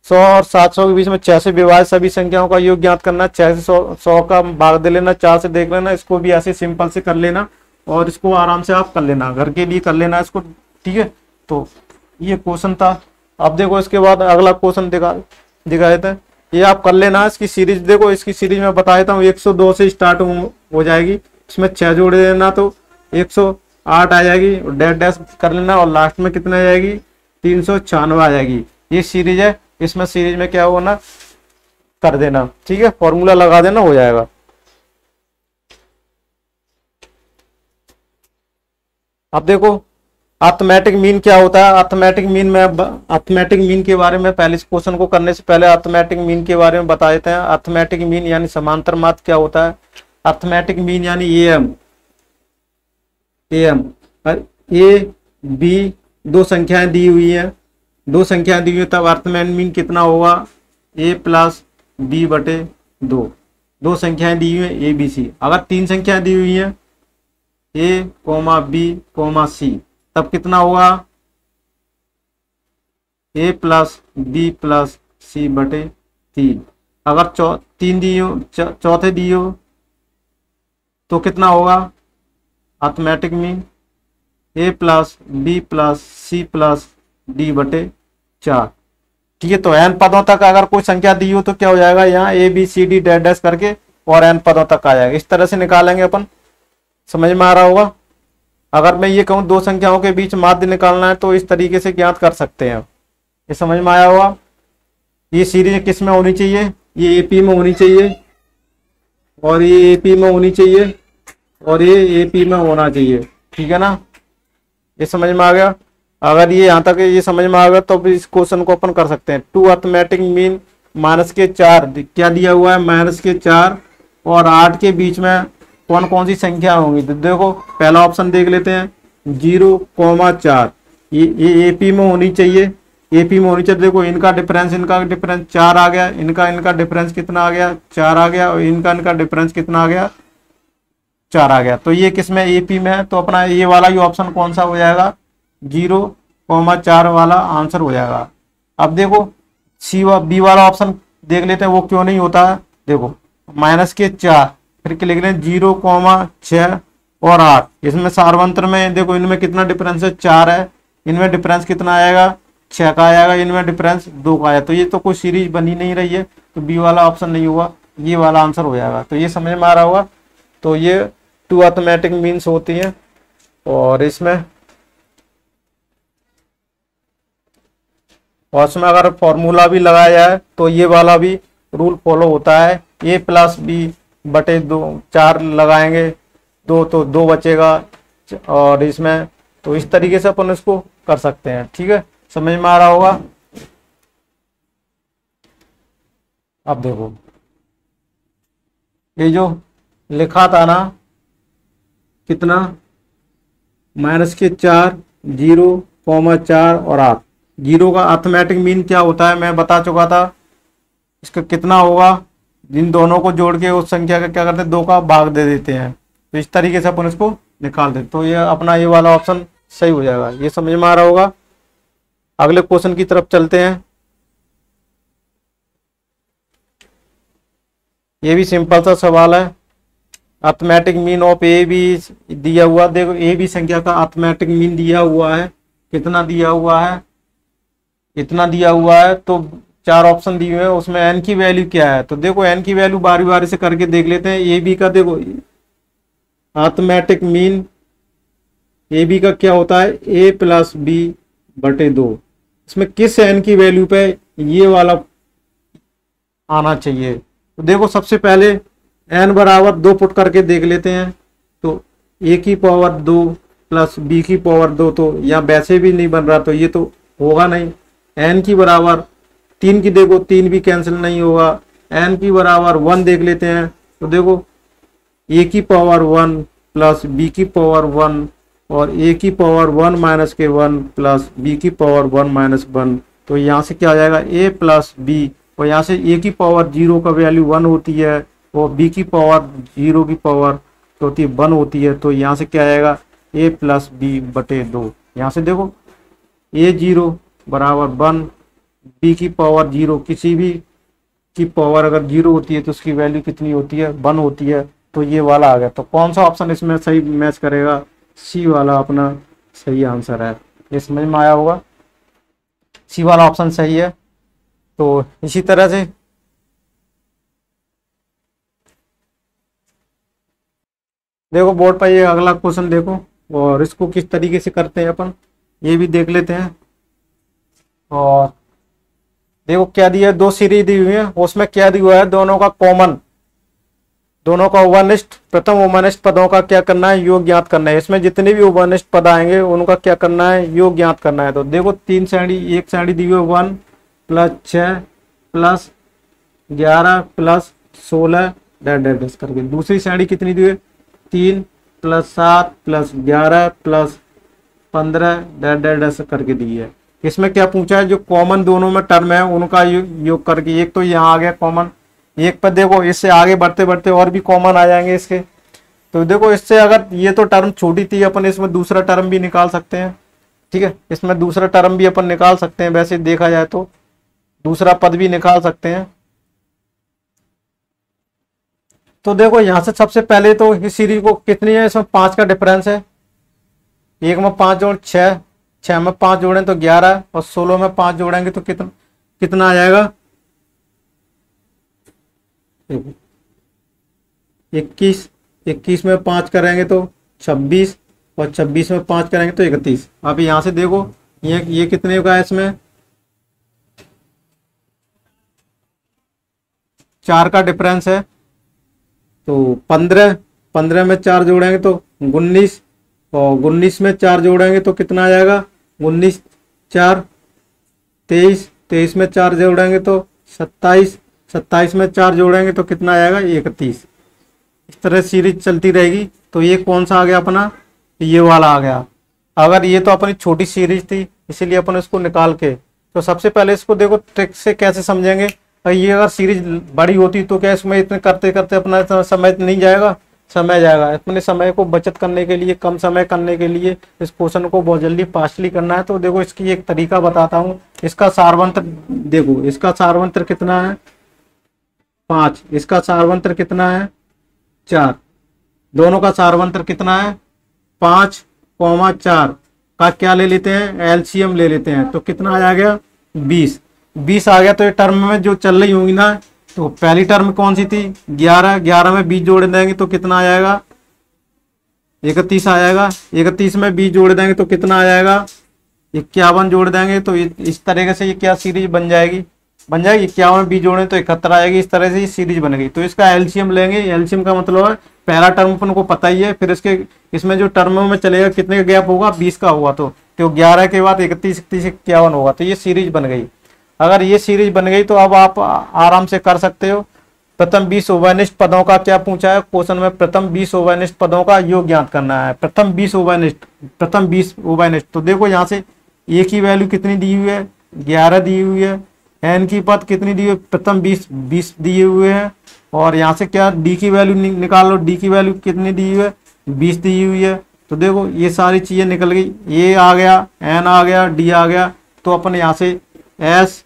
100 और 700 के बीच में 6 से विभाजित सभी संख्याओं का योग ज्ञात करना। 6 से 100 का भाग दे लेना, 4 से देख लेना। इसको भी ऐसे सिंपल से कर लेना और इसको आराम से आप कर लेना, घर के लिए कर लेना इसको। ठीक है, तो ये क्वेश्चन था। अब देखो इसके बाद अगला क्वेश्चन दिखा देते हैं, ये आप कर लेना। इसकी सीरीज देखो, इसकी सीरीज में बता देता हूँ। 102 से स्टार्ट हो जाएगी, इसमें 6 जोड़ देना तो 108 आ जाएगी, डैश डैश कर लेना, और लास्ट में कितना आ जाएगी? 396 आ जाएगी। ये सीरीज है, इसमें सीरीज में क्या होना कर देना। ठीक है, फॉर्मूला लगा देना, हो जाएगा। अब देखो अर्थमेटिक मीन क्या होता है। अर्थमेटिक मीन में, अर्थमेटिक मीन के बारे में पहले, इस क्वेश्चन को करने से पहले अर्थमेटिक मीन के बारे में बता देते हैं। अर्थमेटिक मीन यानी समांतर माध्य क्या होता है? अर्थमेटिक मीन यानी एम ए बी दो संख्याएं दी हुई हैं, दो संख्याएं दी हुई है, तब अर्थमेटिक मीन कितना होगा? a प्लस बी बटे 2। दो संख्याएं दी हुई है ए बी सी। अगर 3 संख्याएं दी हुई हैं a comma B comma C, तब कितना होगा? a plus B plus C बटे 3। अगर 3 दी हो, चौथे दी हो तो कितना होगा? Arithmetic mean a plus B plus C plus D बटे 4। ठीक है, तो n पदों तक अगर कोई संख्या दी हो तो क्या हो जाएगा? यहाँ a b c d dash dash करके और n पदों तक आ जाएगा। इस तरह से निकालेंगे अपन। समझ में आ रहा होगा? अगर मैं ये कहूँ दो संख्याओं के बीच माध्य निकालना है तो इस तरीके से ज्ञात कर सकते हैं। ये समझ में आया होगा? ये सीरीज किस में होनी चाहिए? ये एपी में होनी चाहिए, और ये एपी में होनी चाहिए, और ये एपी में होना चाहिए। ठीक है ना, ये समझ में आ गया? अगर ये यहाँ तक ये समझ में आ गया तो इस क्वेश्चन को अपन कर सकते हैं। 2 अर्थमेटिक मीन -4 क्या दिया हुआ है? -4 और 8 के बीच में कौन कौन सी संख्या होंगी? तो देखो पहला ऑप्शन देख लेते हैं, 0,4। ये एपी में होनी चाहिए, एपी में होनी चाहिए। देखो इनका डिफरेंस 4 आ गया, इनका डिफरेंस कितना आ गया? 4 आ गया, और इनका डिफरेंस कितना आ गया? 4 आ गया। तो ये किसमें? एपी में है, तो अपना ये वाला ही ऑप्शन कौन सा हो जाएगा? 0,4 वाला आंसर हो जाएगा। अब देखो बी वाला ऑप्शन देख लेते हैं, वो क्यों नहीं होता है। देखो -4, फिर लिख रहे हैं 0,6 और 8। इसमें सार्वंत्र में देखो इनमें कितना डिफरेंस है? 4 है। इनमें डिफरेंस कितना आएगा? 6 का आएगा। इनमें डिफरेंस 2 का आया। तो ये तो कोई सीरीज बनी नहीं रही है, तो बी वाला ऑप्शन नहीं हुआ, ये वाला आंसर हो जाएगा। तो ये समझ में आ रहा होगा? तो ये 2 अर्थमेटिक मीन्स होती है, और इसमें अगर फॉर्मूला भी लगाया जाए तो ये वाला भी रूल फॉलो होता है। a प्लस बी बटे 2, 4 लगाएंगे 2 तो 2 बचेगा, और इसमें तो इस तरीके से अपन इसको कर सकते हैं। ठीक है, समझ में आ रहा होगा? अब देखो ये जो लिखा था ना, कितना? -4, 0,4 और 8। 0 का अर्थमेटिक मीन क्या होता है मैं बता चुका था। इसका कितना होगा? इन दोनों को जोड़ के उस संख्या का क्या करते हैं? 2 का भाग दे देते हैं। तो इस तरीके से अपन इसको निकाल देते। तो ये अपना ये वाला ऑप्शन सही हो जाएगा। ये समझ में आ रहा होगा? अगले क्वेश्चन की तरफ चलते हैं। ये भी सिंपल सा सवाल है। Arithmetic mean of A B दिया हुआ, देखो ए बी संख्या का अर्थमेटिक मीन दिया हुआ है, कितना दिया हुआ है, इतना दिया हुआ है। तो 4 ऑप्शन दिए हुए हैं, उसमें एन की वैल्यू क्या है, तो देखो एन की वैल्यू बारी बारी से करके देख लेते हैं। ए बी का देखो अर्थमेटिक मीन ए बी का क्या होता है, ए प्लस बी बटे 2। इसमें किस एन की वैल्यू पे ये वाला आना चाहिए, तो देखो सबसे पहले एन बराबर 2 पुट करके देख लेते हैं। तो ए की पावर 2 प्लस बी की पावर 2, तो यहाँ वैसे भी नहीं बन रहा, तो ये तो होगा नहीं। एन की बराबर 3 की, देखो 3 भी कैंसिल नहीं होगा। एन की बराबर 1 देख लेते हैं, तो देखो ए की पावर 1 प्लस बी की पावर 1 और ए की पावर 1 माइनस के 1 प्लस बी की पावर 1 माइनस 1, तो यहाँ से क्या आ जाएगा ए प्लस बी, और यहाँ से ए की पावर 0 का वैल्यू 1 होती है और बी की पावर 0 की पावर तो होती है 1 होती है। तो यहाँ से क्या आएगा ए प्लस बी बटे 2। यहाँ से देखो ए 0 बराबर 1, बी की पावर 0, किसी भी की पावर अगर 0 होती है तो उसकी वैल्यू कितनी होती है, 1 होती है। तो ये वाला आ गया। तो कौन सा ऑप्शन इसमें सही मैच करेगा, सी वाला अपना सही आंसर है। ये समझ में आया होगा, सी वाला ऑप्शन सही है। तो इसी तरह से देखो बोर्ड पर ये अगला क्वेश्चन देखो, और इसको किस तरीके से करते हैं अपन ये भी देख लेते हैं। और देखो क्या दिया है, 2 सीरीज दी हुई है, उसमें क्या दिया हुआ है, दोनों का कॉमन, दोनों का उभयनिष्ठ, प्रथम उभयनिष्ठ पदों का क्या करना है, योग ज्ञात करना है। इसमें जितने भी उभयनिष्ठ पद आएंगे उनका क्या करना है, योग ज्ञात करना है। तो देखो 3 श्रेणी, एक श्रेणी दी हुई है 1 प्लस 6 प्लस 11 प्लस 16 डैश करके। दूसरी श्रेणी कितनी दी हुई है, 3 प्लस 7 प्लस 11 प्लस 15 डैश करके दी है। इसमें क्या पूछा है, जो कॉमन दोनों में टर्म है उनका योग करके। एक तो यहाँ आ गया कॉमन, एक पर देखो इससे आगे बढ़ते बढ़ते और भी कॉमन आ जाएंगे इसके। तो देखो इससे अगर ये तो टर्म छोटी थी, अपन इसमें दूसरा टर्म भी निकाल सकते हैं, ठीक है, इसमें दूसरा टर्म भी अपन निकाल सकते हैं, वैसे देखा जाए तो दूसरा पद भी निकाल सकते हैं। तो देखो यहाँ से सबसे पहले तो इस सीरीज को कितनी है, इसमें 5 का डिफरेंस है, एक में 5 जोड़ 6, 6 में 5 जोड़ें तो 11 और 16 में 5 जोड़ेंगे तो कितना कितना आ जाएगा, 21, 21 में 5 करेंगे तो 26 और 26 में 5 करेंगे तो 31। अब यहाँ से देखो ये कितने का है, इसमें 4 का डिफरेंस है, तो 15 में 4 जोड़ेंगे तो 19 और 19 में 4 जोड़ेंगे तो कितना आ जाएगा, 19 4 23, 23 में 4 जोड़ेंगे तो 27, 27 में 4 जोड़ेंगे तो कितना आएगा 31। इस तरह सीरीज चलती रहेगी। तो ये कौन सा आ गया अपना, ये वाला आ गया। अगर ये तो अपनी छोटी सीरीज थी इसीलिए अपन इसको निकाल के, तो सबसे पहले इसको देखो ट्रिक से कैसे समझेंगे। ये अगर सीरीज बड़ी होती तो क्या इसमें इतने करते करते अपना समय नहीं जाएगा, समय जाएगा। अपने समय को बचत करने के लिए, कम समय करने के लिए इस क्वेश्चन को बहुत जल्दी फास्टली करना है। तो देखो इसकी एक तरीका बताता हूँ। इसका सारवंत्र देखो, इसका सारवंत्र कितना है 5, इसका सारवंत्र कितना है 4, दोनों का सारवंत्र कितना है 5, 4 का क्या ले लेते हैं, एलसीएम ले लेते हैं, तो कितना आ गया 20 आ गया। तो ये टर्म में जो चल रही होंगी ना, तो पहली टर्म कौन सी थी 11 में 20 जोड़ देंगे तो कितना आ जाएगा 31 आ जाएगा। 31 में 20 जोड़ देंगे तो कितना आ जाएगा 51 जोड़ देंगे। तो इस तरीके से ये क्या सीरीज बन जाएगी 51 में 20 जोड़े तो 71 आएगी। इस तरह से ये सीरीज बन गई। तो इसका एलसीएम लेंगे, एलसीएम का मतलब है पहला टर्म अपन को पता ही है, फिर इसमें जो टर्मों में चलेगा कितने का गैप होगा 20 का होगा, तो 11 के बाद 31, 31, 51 होगा। तो ये सीरीज बन गई। अगर ये सीरीज बन गई तो अब आप आराम से कर सकते हो। प्रथम 20 उभयनिष्ठ पदों का क्या पूछा है क्वेश्चन में, प्रथम 20 उभयनिष्ठ पदों का योग ज्ञात करना है। प्रथम 20 उभयनिष्ठ, तो देखो यहाँ से ए की वैल्यू कितनी दी हुई है 11 दी हुई है, एन की पद कितनी दी हुई है प्रथम 20 दिए हुए हैं, और यहाँ से क्या डी की वैल्यू निकाल लो, डी की वैल्यू कितनी दी हुई है 20 दी हुई है। तो देखो ये सारी चीजें निकल गई, ए आ गया, एन आ गया, डी आ गया। तो अपन यहाँ से S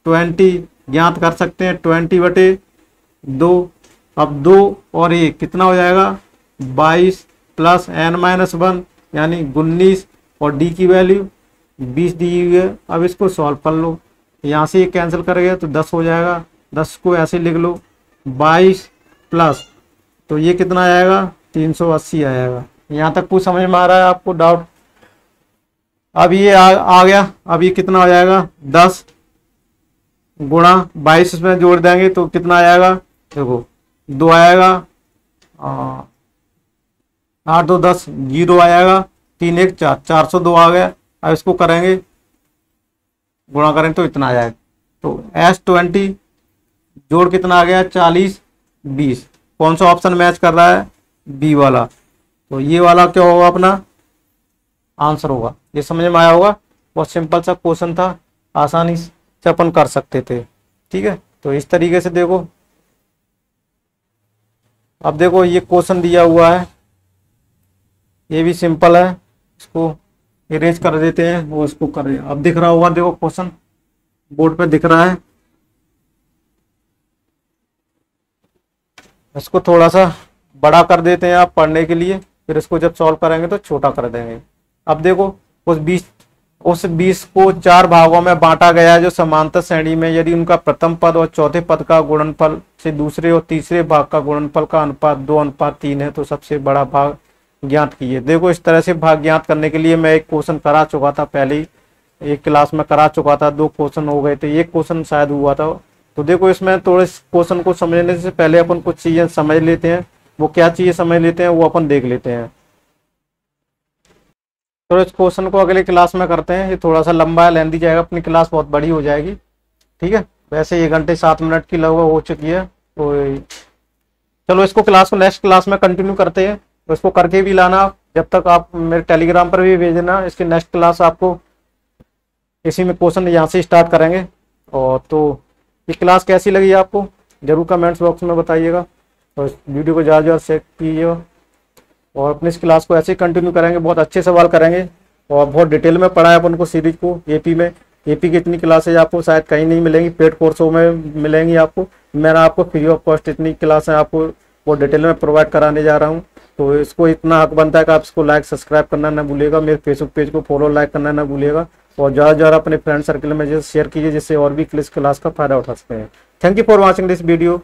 20 ज्ञात कर सकते हैं, 20/2 अब 2 और 1 कितना हो जाएगा 22 प्लस n-1 यानी 19 और d की वैल्यू 20 दी हुई है। अब इसको सॉल्व कर लो, यहाँ से ये कैंसिल करेंगे तो 10 हो जाएगा, 10 को ऐसे लिख लो 22 प्लस तो ये कितना आएगा 380 आएगा। यहाँ तक कुछ समझ में आ रहा है आपको डाउट? अब ये आ गया। अब ये कितना हो जाएगा 10 गुणा 22 इसमें जोड़ देंगे तो कितना आएगा, देखो 2 आएगा, 8 2 10 0 आएगा, 3 1 4 402 आ गया। अब इसको करेंगे गुणा करें तो इतना आ जाएगा। तो S20 जोड़ कितना आ गया 40 20, कौन सा ऑप्शन मैच कर रहा है बी वाला, तो ये वाला क्या होगा अपना आंसर होगा। ये समझ में आया होगा, बहुत सिंपल सा क्वेश्चन था, आसानी से अपन कर सकते थे। ठीक है, तो इस तरीके से देखो। अब देखो ये क्वेश्चन दिया हुआ है, ये भी सिंपल है, इसको इरेज कर देते हैं, वो इसको कर रहे हैं। अब दिख रहा होगा, देखो क्वेश्चन बोर्ड पे दिख रहा है, इसको थोड़ा सा बड़ा कर देते हैं आप पढ़ने के लिए, फिर इसको जब सॉल्व करेंगे तो छोटा कर देंगे। अब देखो उस 20 को 4 भागों में बांटा गया है जो समांतर श्रेणी में, यदि उनका प्रथम पद और चौथे पद का गुणनफल से दूसरे और तीसरे भाग का गुणनफल का अनुपात 2:3 है तो सबसे बड़ा भाग ज्ञात कीजिए। देखो इस तरह से भाग ज्ञात करने के लिए मैं एक क्वेश्चन करा चुका था, पहले ही एक क्लास में करा चुका था, 2 क्वेश्चन हो गए थे, एक क्वेश्चन शायद हुआ था। तो देखो इसमें थोड़े क्वेश्चन को समझने से पहले अपन कुछ चीजें समझ लेते हैं, वो क्या चीजें समझ लेते हैं वो अपन देख लेते हैं। तो इस क्वेश्चन को अगले क्लास में करते हैं, ये थोड़ा सा लंबा है, लेंदी जाएगा, अपनी क्लास बहुत बड़ी हो जाएगी। ठीक है, वैसे 1 घंटे 7 मिनट की लगभग हो चुकी है, तो चलो इसको क्लास को नेक्स्ट क्लास में कंटिन्यू करते हैं। तो इसको करके भी लाना, जब तक आप मेरे टेलीग्राम पर भी भेजना, इसकी नेक्स्ट क्लास आपको इसी में क्वेश्चन यहाँ से स्टार्ट करेंगे। और तो ये क्लास कैसी लगी आपको जरूर कमेंट्स बॉक्स में बताइएगा, और इस वीडियो को ज़्यादा ज़्यादा शेयर कीजिएगा, और अपनी इस क्लास को ऐसे ही कंटिन्यू करेंगे, बहुत अच्छे सवाल करेंगे और बहुत डिटेल में पढ़ा है अपन को सीरीज को। एपी में, एपी की इतनी क्लासेज आपको शायद कहीं नहीं मिलेंगी, पेड कोर्सों में मिलेंगी आपको। मैंने आपको फ्री ऑफ कॉस्ट इतनी क्लासें आपको बहुत डिटेल में प्रोवाइड कराने जा रहा हूँ। तो इसको इतना हक बनता है कि आप इसको लाइक सब्सक्राइब करना ना भूलिएगा, मेरे फेसबुक पेज को फॉलो लाइक करना ना भूलिएगा, और ज़्यादा से ज़्यादा अपने फ्रेंड सर्कल में शेयर कीजिए, जिससे और भी इस क्लास का फायदा उठा सकते हैं। Thank you for watching this video.